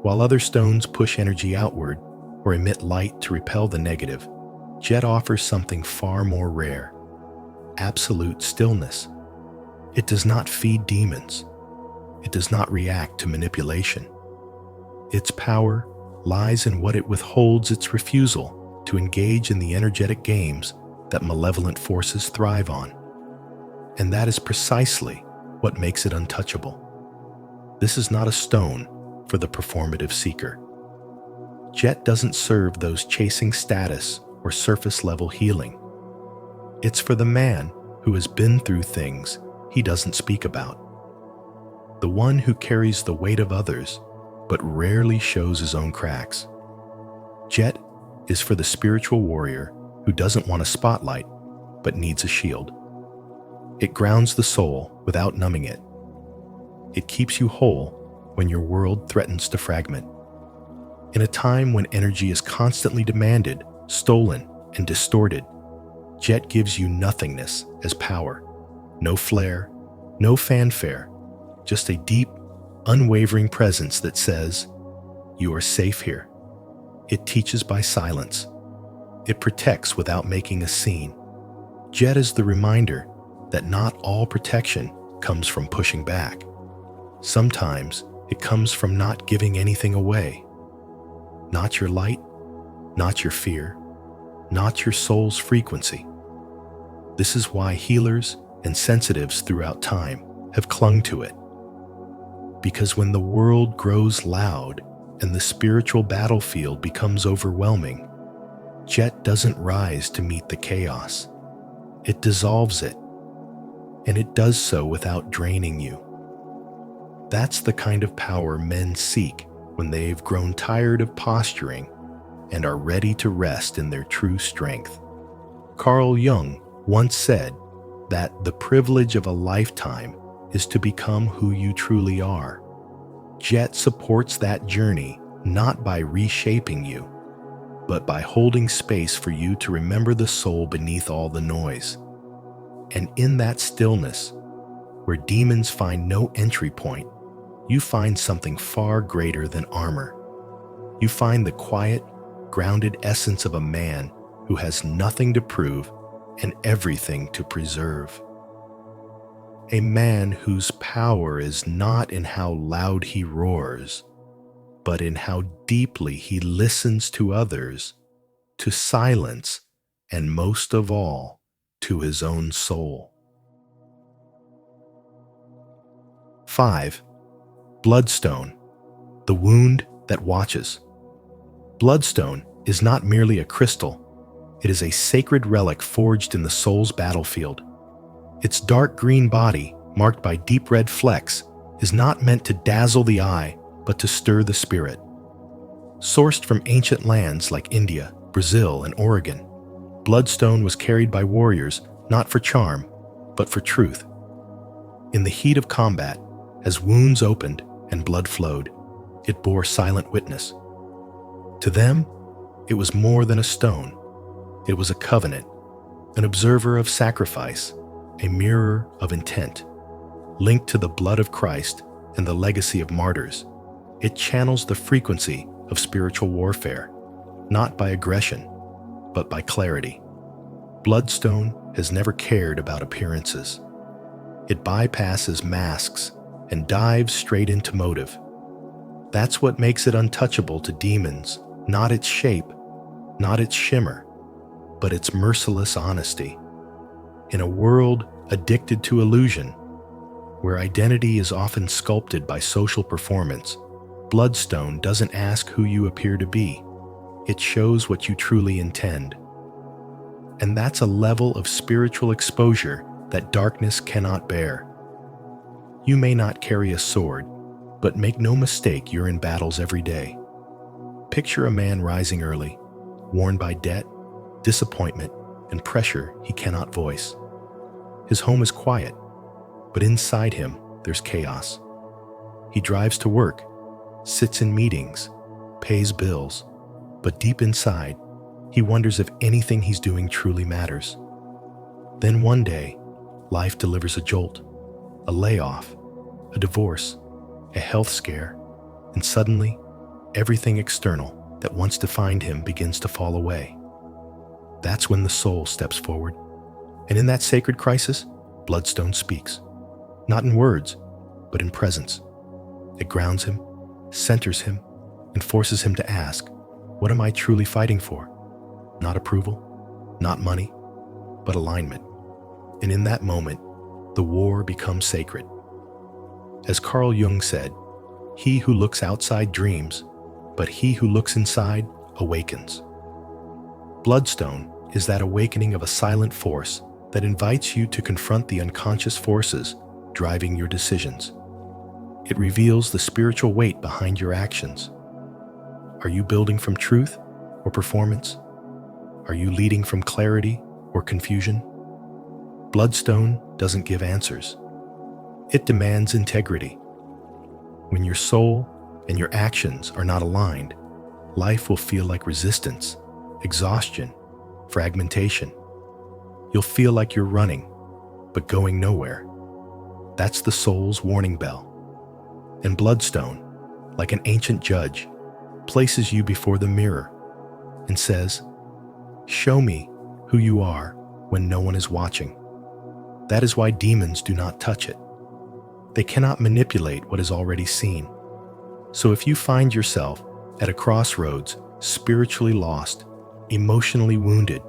While other stones push energy outward or emit light to repel the negative, jet offers something far more rare: absolute stillness. It does not feed demons. It does not react to manipulation. Its power lies in what it withholds: its refusal to engage in the energetic games that malevolent forces thrive on. And that is precisely what makes it untouchable. This is not a stone for the performative seeker. Jet doesn't serve those chasing status or surface-level healing. It's for the man who has been through things he doesn't speak about. The one who carries the weight of others but rarely shows his own cracks. Jet is for the spiritual warrior who doesn't want a spotlight but needs a shield. It grounds the soul without numbing it. It keeps you whole when your world threatens to fragment. In a time when energy is constantly demanded, stolen, and distorted, jet gives you nothingness as power. No flair, no fanfare, just a deep, unwavering presence that says, "You are safe here." It teaches by silence. It protects without making a scene. Jet is the reminder that not all protection comes from pushing back. Sometimes it comes from not giving anything away. Not your light, not your fear, not your soul's frequency. This is why healers and sensitives throughout time have clung to it. Because when the world grows loud and the spiritual battlefield becomes overwhelming, Jet doesn't rise to meet the chaos. It dissolves it, and it does so without draining you. That's the kind of power men seek when they've grown tired of posturing and are ready to rest in their true strength. Carl Jung once said that the privilege of a lifetime is to become who you truly are. Jet supports that journey not by reshaping you, but by holding space for you to remember the soul beneath all the noise. And in that stillness, where demons find no entry point, you find something far greater than armor. You find the quiet, grounded essence of a man who has nothing to prove and everything to preserve. A man whose power is not in how loud he roars, but in how deeply he listens to others, to silence, and most of all, to his own soul. 5. Bloodstone, the wound that watches. Bloodstone is not merely a crystal. It is a sacred relic forged in the soul's battlefield. Its dark green body, marked by deep red flecks, is not meant to dazzle the eye, but to stir the spirit. Sourced from ancient lands like India, Brazil, and Oregon, Bloodstone was carried by warriors not for charm, but for truth. In the heat of combat, as wounds opened and blood flowed, it bore silent witness. To them, it was more than a stone. It was a covenant, an observer of sacrifice, a mirror of intent. Linked to the blood of Christ and the legacy of martyrs, it channels the frequency of spiritual warfare, not by aggression, but by clarity. Bloodstone has never cared about appearances. It bypasses masks and dives straight into motive. That's what makes it untouchable to demons, not its shape, not its shimmer, but its merciless honesty. In a world addicted to illusion, where identity is often sculpted by social performance, Bloodstone doesn't ask who you appear to be. It shows what you truly intend. And that's a level of spiritual exposure that darkness cannot bear. You may not carry a sword, but make no mistake, you're in battles every day. Picture a man rising early, worn by debt, disappointment, and pressure he cannot voice. His home is quiet, but inside him there's chaos. He drives to work, sits in meetings, pays bills, but deep inside, he wonders if anything he's doing truly matters. Then one day, life delivers a jolt, a layoff, a divorce, a health scare, and suddenly, everything external that once defined him begins to fall away. That's when the soul steps forward, and in that sacred crisis, Bloodstone speaks, not in words, but in presence. It grounds him, centers him, and forces him to ask, what am I truly fighting for? Not approval, not money, but alignment. And in that moment, the war becomes sacred. As Carl Jung said, he who looks outside dreams, but he who looks inside awakens. Bloodstone is that awakening of a silent force that invites you to confront the unconscious forces driving your decisions. It reveals the spiritual weight behind your actions. Are you building from truth or performance? Are you leading from clarity or confusion? Bloodstone doesn't give answers. It demands integrity. When your soul and your actions are not aligned, life will feel like resistance, exhaustion, fragmentation. You'll feel like you're running, but going nowhere. That's the soul's warning bell. And Bloodstone, like an ancient judge, places you before the mirror and says, "Show me who you are when no one is watching." That is why demons do not touch it. They cannot manipulate what is already seen. So if you find yourself at a crossroads, spiritually lost, emotionally wounded,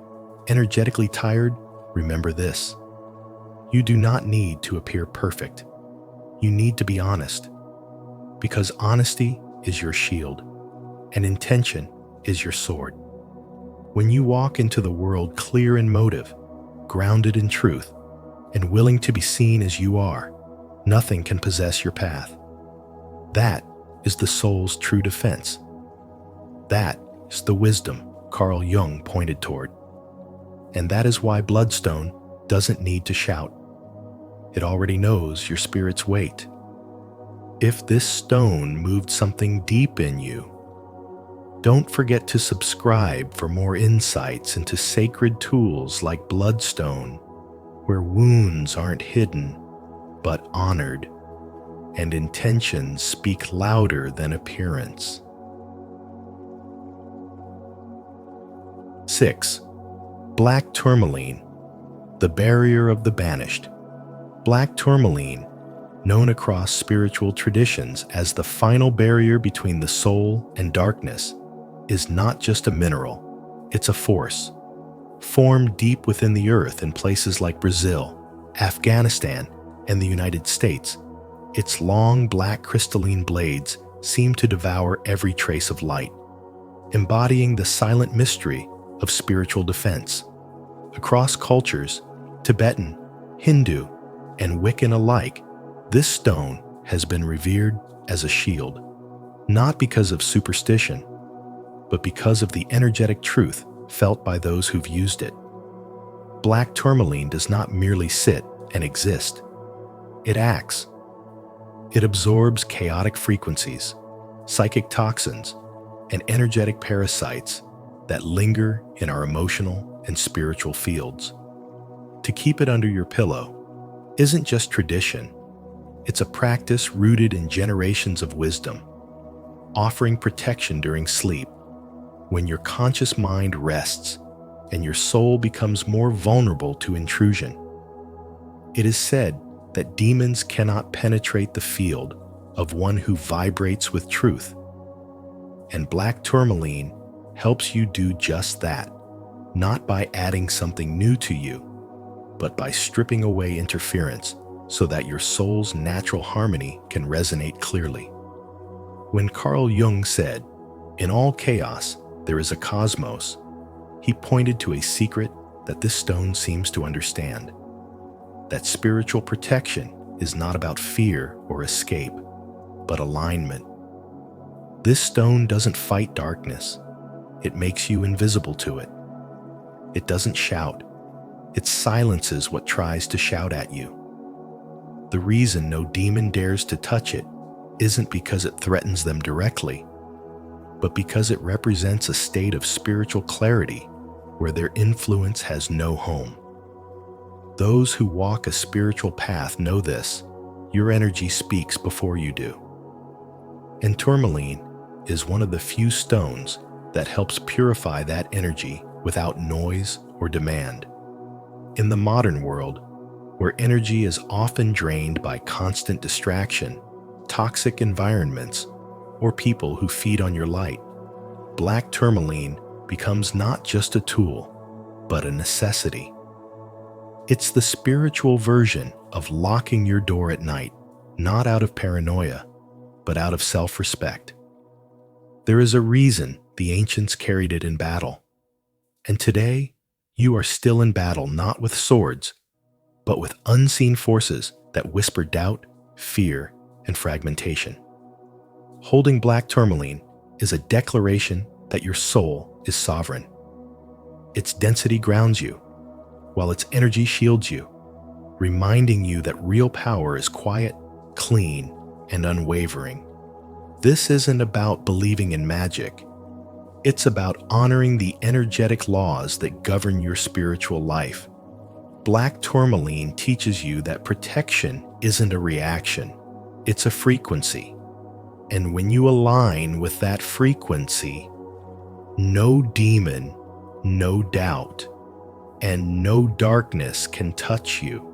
energetically tired, remember this. You do not need to appear perfect. You need to be honest, because honesty is your shield, and intention is your sword. When you walk into the world clear in motive, grounded in truth, and willing to be seen as you are, nothing can possess your path. That is the soul's true defense. That is the wisdom Carl Jung pointed toward. And that is why Bloodstone doesn't need to shout. It already knows your spirit's weight. If this stone moved something deep in you, don't forget to subscribe for more insights into sacred tools like Bloodstone, where wounds aren't hidden, but honored, and intentions speak louder than appearance. 6. Black Turmoline, the barrier of the banished. Black Turmoline, known across spiritual traditions as the final barrier between the soul and darkness, is not just a mineral, it's a force. Formed deep within the earth in places like Brazil, Afghanistan, and the United States, its long black crystalline blades seem to devour every trace of light, embodying the silent mystery of spiritual defense. Across cultures, Tibetan, Hindu, and Wiccan alike, this stone has been revered as a shield, not because of superstition, but because of the energetic truth felt by those who've used it. Black Turmoline does not merely sit and exist. It acts. It absorbs chaotic frequencies, psychic toxins, and energetic parasites that linger in our emotional and spiritual fields. To keep it under your pillow isn't just tradition. It's a practice rooted in generations of wisdom, offering protection during sleep, when your conscious mind rests and your soul becomes more vulnerable to intrusion. It is said that demons cannot penetrate the field of one who vibrates with truth. And Black Turmoline helps you do just that, not by adding something new to you, but by stripping away interference so that your soul's natural harmony can resonate clearly. When Carl Jung said, "In all chaos, there is a cosmos," he pointed to a secret that this stone seems to understand. That spiritual protection is not about fear or escape, but alignment. This stone doesn't fight darkness. It makes you invisible to it. It doesn't shout. It silences what tries to shout at you. The reason no demon dares to touch it isn't because it threatens them directly, but because it represents a state of spiritual clarity where their influence has no home. Those who walk a spiritual path know this. Your energy speaks before you do. And tourmaline is one of the few stones that helps purify that energy without noise or demand. In the modern world, where energy is often drained by constant distraction, toxic environments, or people who feed on your light, Black Turmoline becomes not just a tool, but a necessity. It's the spiritual version of locking your door at night, not out of paranoia, but out of self-respect. There is a reason the ancients carried it in battle. And today, you are still in battle not with swords, but with unseen forces that whisper doubt, fear, and fragmentation. Holding Black Turmoline is a declaration that your soul is sovereign. Its density grounds you, while its energy shields you, reminding you that real power is quiet, clean, and unwavering. This isn't about believing in magic. It's about honoring the energetic laws that govern your spiritual life. Black Turmoline teaches you that protection isn't a reaction, it's a frequency. And when you align with that frequency, no demon, no doubt, and no darkness can touch you.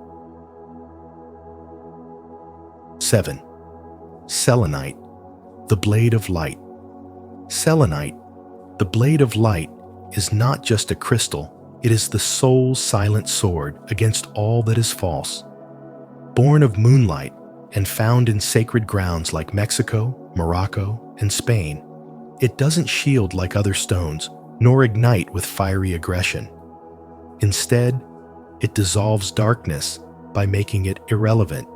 7. Selonite, the blade of light. Selonite, the blade of light, is not just a crystal, it is the soul's silent sword against all that is false. Born of moonlight and found in sacred grounds like Mexico, Morocco, and Spain, it doesn't shield like other stones, nor ignite with fiery aggression. Instead, it dissolves darkness by making it irrelevant,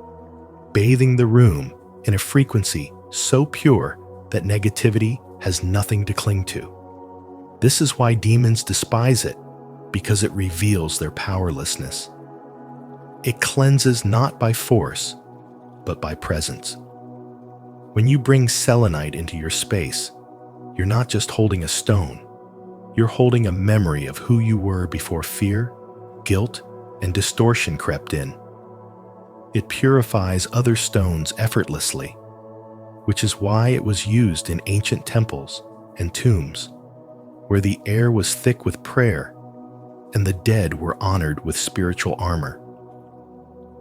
bathing the room in a frequency so pure that negativity has nothing to cling to. This is why demons despise it, because it reveals their powerlessness. It cleanses not by force, but by presence. When you bring selenite into your space, you're not just holding a stone, you're holding a memory of who you were before fear, guilt, and distortion crept in. It purifies other stones effortlessly, which is why it was used in ancient temples and tombs, where the air was thick with prayer and the dead were honored with spiritual armor.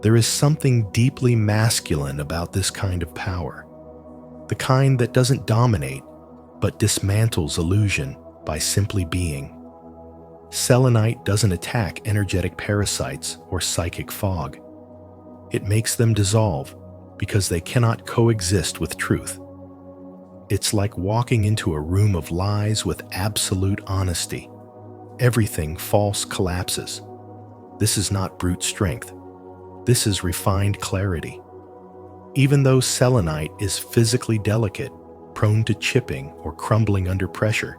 There is something deeply masculine about this kind of power, the kind that doesn't dominate, but dismantles illusion by simply being. Selonite doesn't attack energetic parasites or psychic fog. It makes them dissolve because they cannot coexist with truth. It's like walking into a room of lies with absolute honesty. Everything false collapses. This is not brute strength. This is refined clarity. Even though selenite is physically delicate, prone to chipping or crumbling under pressure,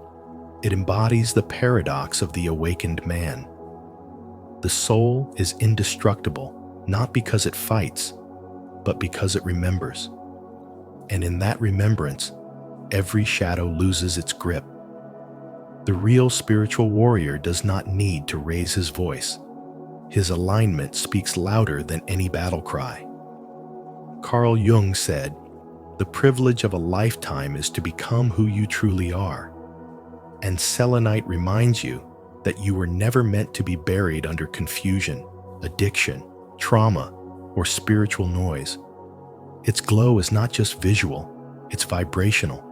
it embodies the paradox of the awakened man. The soul is indestructible, not because it fights, but because it remembers. And in that remembrance, every shadow loses its grip. The real spiritual warrior does not need to raise his voice. His alignment speaks louder than any battle cry. Carl Jung said, "The privilege of a lifetime is to become who you truly are." And selenite reminds you that you were never meant to be buried under confusion, addiction, trauma, or spiritual noise. Its glow is not just visual, it's vibrational.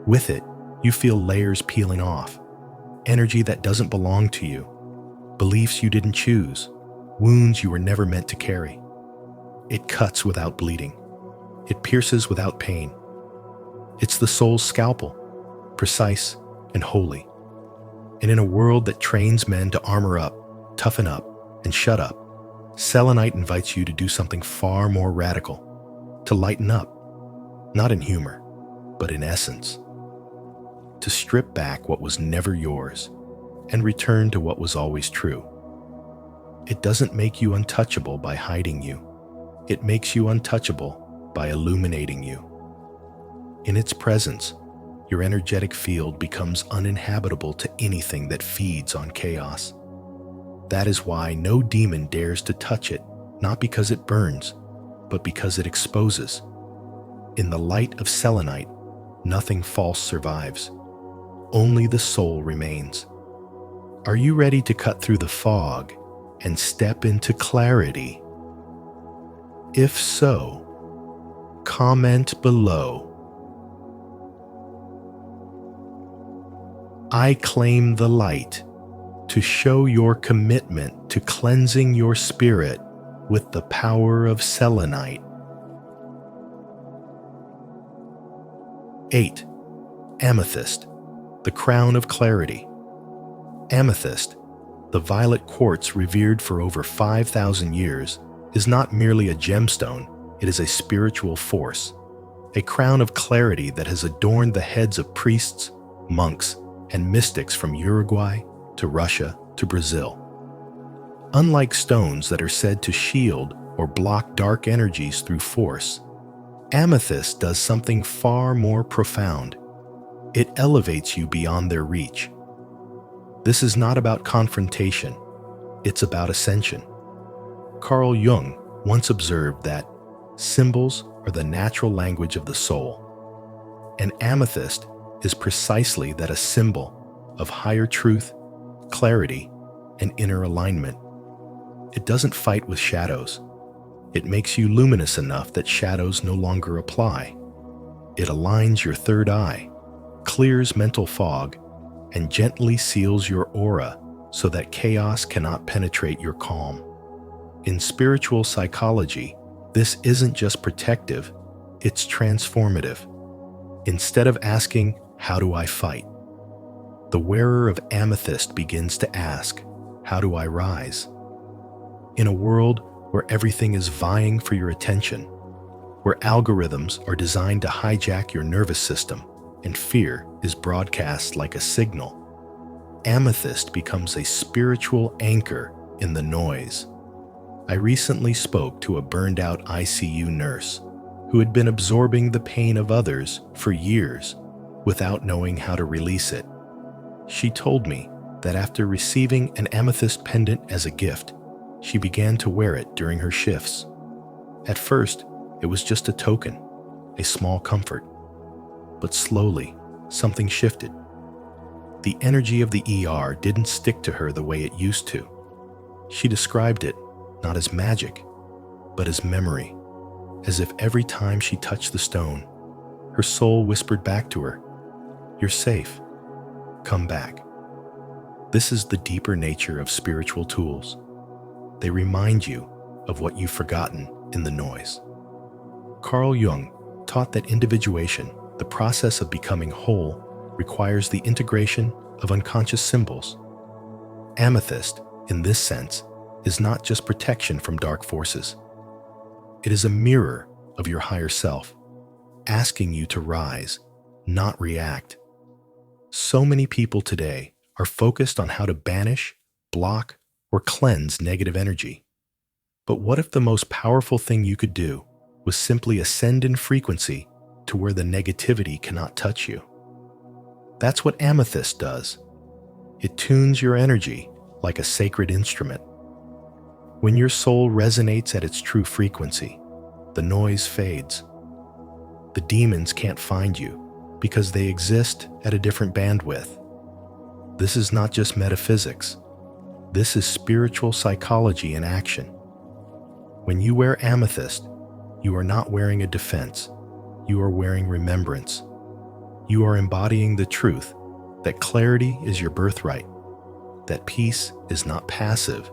With it, you feel layers peeling off, energy that doesn't belong to you, beliefs you didn't choose, wounds you were never meant to carry. It cuts without bleeding. It pierces without pain. It's the soul's scalpel, precise and holy. And in a world that trains men to armor up, toughen up, and shut up, selenite invites you to do something far more radical, to lighten up, not in humor, but in essence. To strip back what was never yours and return to what was always true. It doesn't make you untouchable by hiding you. It makes you untouchable by illuminating you. In its presence, your energetic field becomes uninhabitable to anything that feeds on chaos. That is why no demon dares to touch it, not because it burns, but because it exposes. In the light of selenite, nothing false survives. Only the soul remains. Are you ready to cut through the fog and step into clarity? If so, comment below. I claim the light to show your commitment to cleansing your spirit with the power of selenite. 8. Amethyst, the crown of clarity. Amethyst, the violet quartz revered for over 5,000 years, is not merely a gemstone, it is a spiritual force, a crown of clarity that has adorned the heads of priests, monks, and mystics from Uruguay to Russia to Brazil. Unlike stones that are said to shield or block dark energies through force, amethyst does something far more profound. It elevates you beyond their reach. This is not about confrontation, it's about ascension. Carl Jung once observed that symbols are the natural language of the soul, and amethyst is precisely that, a symbol of higher truth, clarity, and inner alignment. It doesn't fight with shadows. It makes you luminous enough that shadows no longer apply. It aligns your third eye, clears mental fog, and gently seals your aura so that chaos cannot penetrate your calm. In spiritual psychology, this isn't just protective, it's transformative. Instead of asking, "How do I fight?" the wearer of amethyst begins to ask, "How do I rise?" In a world where everything is vying for your attention, where algorithms are designed to hijack your nervous system and fear is broadcast like a signal, amethyst becomes a spiritual anchor in the noise. I recently spoke to a burned-out ICU nurse who had been absorbing the pain of others for years without knowing how to release it. She told me that after receiving an amethyst pendant as a gift, she began to wear it during her shifts. At first, it was just a token, a small comfort. But slowly, something shifted. The energy of the ER didn't stick to her the way it used to. She described it not as magic, but as memory, as if every time she touched the stone, her soul whispered back to her, "You're safe. Come back." This is the deeper nature of spiritual tools. They remind you of what you've forgotten in the noise. Carl Jung taught that individuation, the process of becoming whole, requires the integration of unconscious symbols. Amethyst, in this sense, is not just protection from dark forces. It is a mirror of your higher self, asking you to rise, not react. So many people today are focused on how to banish, block, or cleanse negative energy. But what if the most powerful thing you could do was simply ascend in frequency to where the negativity cannot touch you? That's what amethyst does. It tunes your energy like a sacred instrument. When your soul resonates at its true frequency, the noise fades. The demons can't find you because they exist at a different bandwidth. This is not just metaphysics. This is spiritual psychology in action. When you wear amethyst, you are not wearing a defense. You are wearing remembrance. You are embodying the truth that clarity is your birthright, that peace is not passive,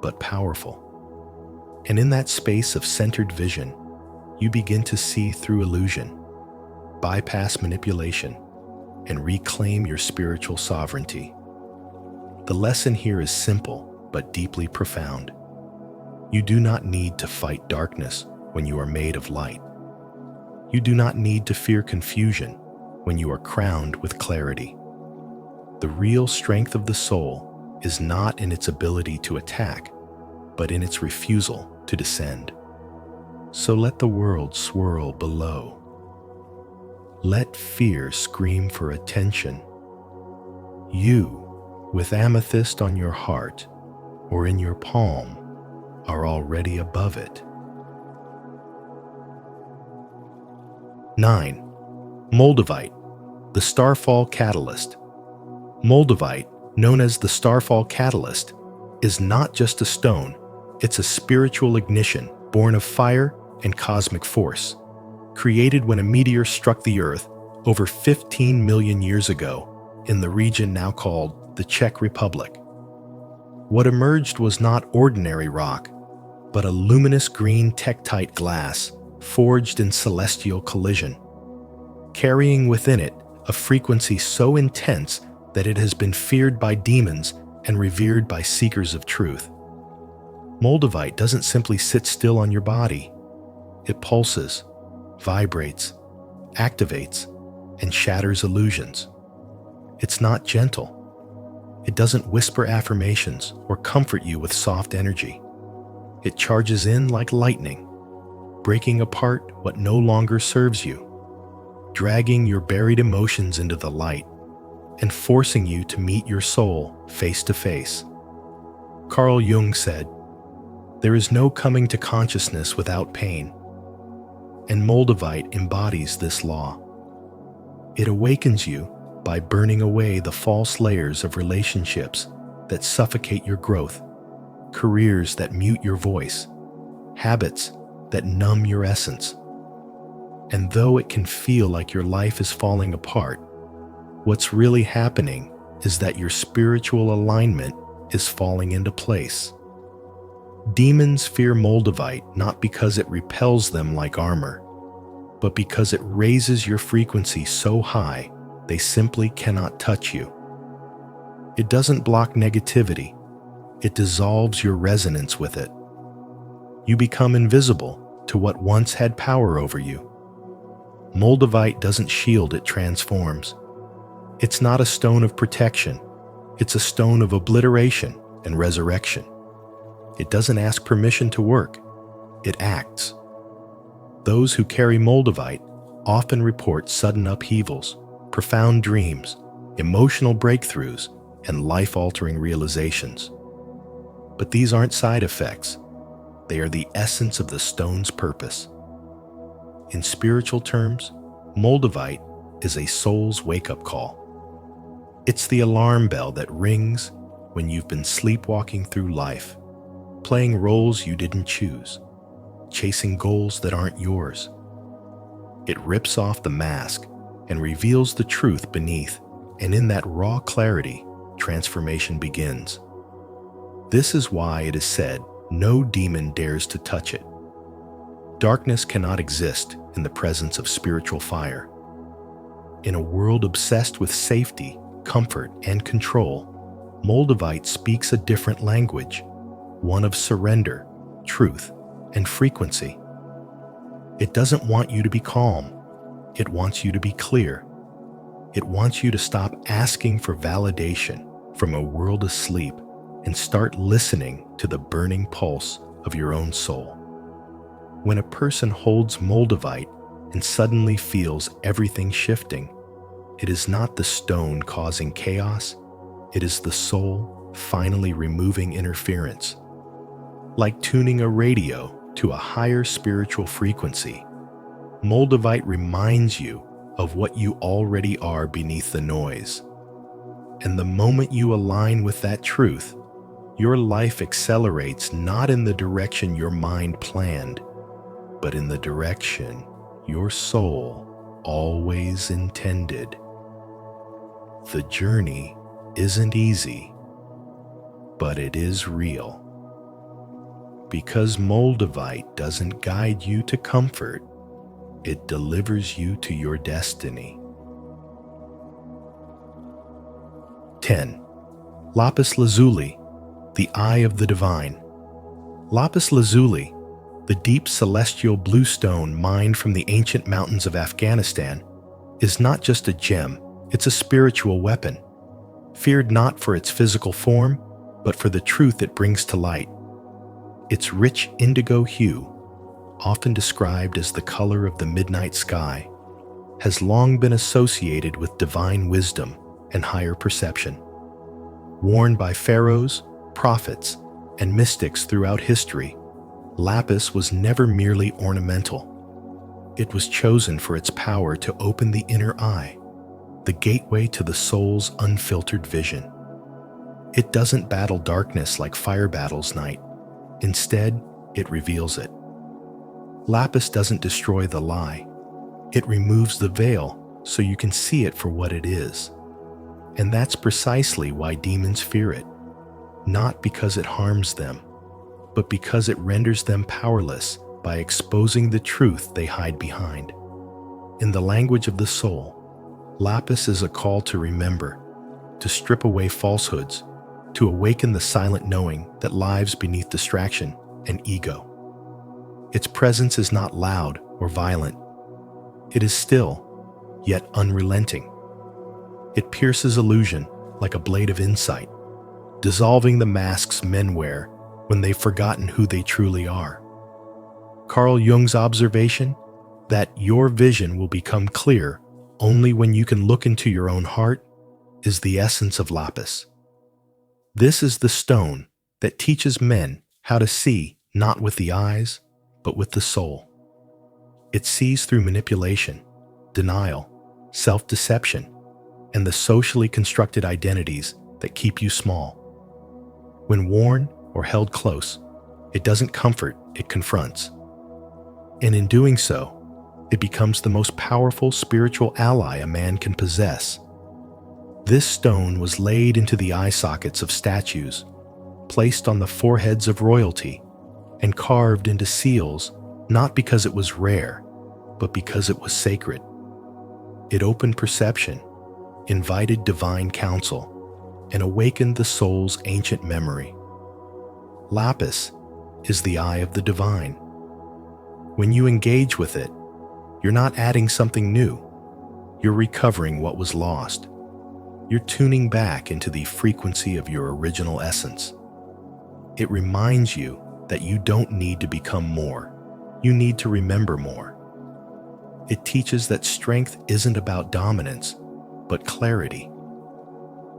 but powerful. And in that space of centered vision, you begin to see through illusion, bypass manipulation, and reclaim your spiritual sovereignty. The lesson here is simple but deeply profound. You do not need to fight darkness when you are made of light. You do not need to fear confusion when you are crowned with clarity. The real strength of the soul is not in its ability to attack, but in its refusal to descend. So let the world swirl below. Let fear scream for attention. You, with amethyst on your heart or in your palm, are already above it. 9. Moldavite, the starfall catalyst. Moldavite, known as the starfall catalyst, is not just a stone, it's a spiritual ignition born of fire and cosmic force, created when a meteor struck the Earth over 15 million years ago in the region now called the Czech Republic. What emerged was not ordinary rock, but a luminous green tektite glass forged in celestial collision, carrying within it a frequency so intense that it has been feared by demons and revered by seekers of truth. Moldavite doesn't simply sit still on your body. It pulses, vibrates, activates, and shatters illusions. It's not gentle. It doesn't whisper affirmations or comfort you with soft energy. It charges in like lightning, breaking apart what no longer serves you, dragging your buried emotions into the light, and forcing you to meet your soul face to face. Carl Jung said, "There is no coming to consciousness without pain," and Moldavite embodies this law. It awakens you by burning away the false layers of relationships that suffocate your growth, careers that mute your voice, habits that numb your essence. And though it can feel like your life is falling apart, what's really happening is that your spiritual alignment is falling into place. Demons fear Moldavite not because it repels them like armor, but because it raises your frequency so high they simply cannot touch you. It doesn't block negativity, it dissolves your resonance with it. You become invisible to what once had power over you. Moldavite doesn't shield, it transforms. It's not a stone of protection, it's a stone of obliteration and resurrection. It doesn't ask permission to work, it acts. Those who carry Moldavite often report sudden upheavals, profound dreams, emotional breakthroughs, and life-altering realizations. But these aren't side effects. They are the essence of the stone's purpose. In spiritual terms, Moldavite is a soul's wake-up call. It's the alarm bell that rings when you've been sleepwalking through life, playing roles you didn't choose, chasing goals that aren't yours. It rips off the mask and reveals the truth beneath, and in that raw clarity, transformation begins. This is why it is said, no demon dares to touch it. Darkness cannot exist in the presence of spiritual fire. In a world obsessed with safety, comfort, and control, Moldavite speaks a different language, one of surrender, truth, and frequency. It doesn't want you to be calm. It wants you to be clear. It wants you to stop asking for validation from a world asleep and start listening to the burning pulse of your own soul. When a person holds Moldavite and suddenly feels everything shifting, it is not the stone causing chaos, it is the soul finally removing interference. Like tuning a radio to a higher spiritual frequency, Moldavite reminds you of what you already are beneath the noise. And the moment you align with that truth, your life accelerates not in the direction your mind planned, but in the direction your soul always intended. The journey isn't easy, but it is real. Because Moldavite doesn't guide you to comfort, it delivers you to your destiny. 10. Lapis lazuli, the eye of the divine. Lapis lazuli, the deep celestial blue stone mined from the ancient mountains of Afghanistan, is not just a gem, it's a spiritual weapon. Feared not for its physical form, but for the truth it brings to light. Its rich indigo hue, often described as the color of the midnight sky, has long been associated with divine wisdom and higher perception. Worn by pharaohs, prophets, and mystics throughout history, lapis was never merely ornamental. It was chosen for its power to open the inner eye, the gateway to the soul's unfiltered vision. It doesn't battle darkness like fire battles night. Instead, it reveals it. Lapis doesn't destroy the lie. It removes the veil so you can see it for what it is. And that's precisely why demons fear it. Not because it harms them, but because it renders them powerless by exposing the truth they hide behind. In the language of the soul, lapis is a call to remember, to strip away falsehoods, to awaken the silent knowing that lives beneath distraction and ego. Its presence is not loud or violent. It is still, yet unrelenting. It pierces illusion like a blade of insight, dissolving the masks men wear when they've forgotten who they truly are. Carl Jung's observation that your vision will become clear only when you can look into your own heart is the essence of lapis. This is the stone that teaches men how to see not with the eyes, but with the soul. It sees through manipulation, denial, self-deception, and the socially constructed identities that keep you small. When worn or held close, it doesn't comfort, it confronts. And in doing so, it becomes the most powerful spiritual ally a man can possess. This stone was laid into the eye sockets of statues, placed on the foreheads of royalty, and carved into seals, not because it was rare, but because it was sacred. It opened perception, invited divine counsel, and awakened the soul's ancient memory. Lapis is the eye of the divine. When you engage with it, you're not adding something new. You're recovering what was lost. You're tuning back into the frequency of your original essence. It reminds you that you don't need to become more. You need to remember more. It teaches that strength isn't about dominance, but clarity.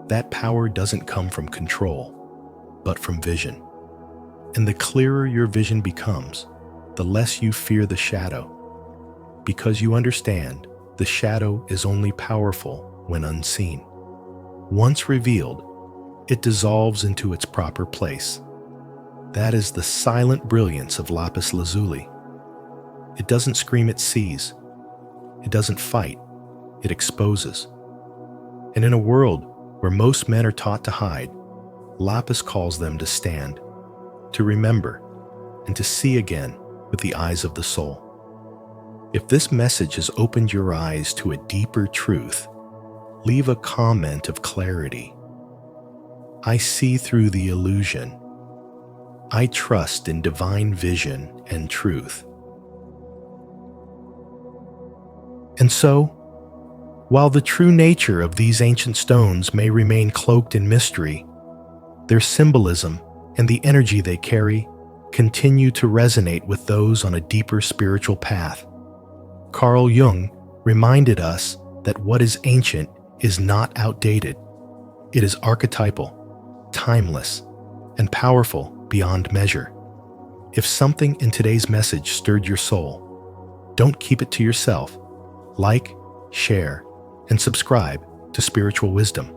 That power doesn't come from control, but from vision. And the clearer your vision becomes, the less you fear the shadow, because you understand the shadow is only powerful when unseen. Once revealed, it dissolves into its proper place. That is the silent brilliance of lapis lazuli. It doesn't scream, it sees. It doesn't fight, it exposes. And in a world where most men are taught to hide, lapis calls them to stand, to remember, and to see again with the eyes of the soul. If this message has opened your eyes to a deeper truth, leave a comment of clarity. I see through the illusion. I trust in divine vision and truth. And so, while the true nature of these ancient stones may remain cloaked in mystery, their symbolism and the energy they carry continue to resonate with those on a deeper spiritual path. Carl Jung reminded us that what is ancient is not outdated. It is archetypal, timeless, and powerful beyond measure. If something in today's message stirred your soul, don't keep it to yourself. Like, share, and subscribe to Spiritual Wisdom.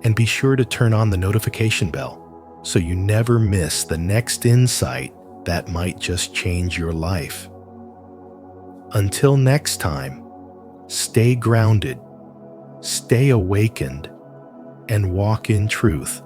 And be sure to turn on the notification bell so you never miss the next insight that might just change your life. Until next time, stay grounded, stay awakened, and walk in truth.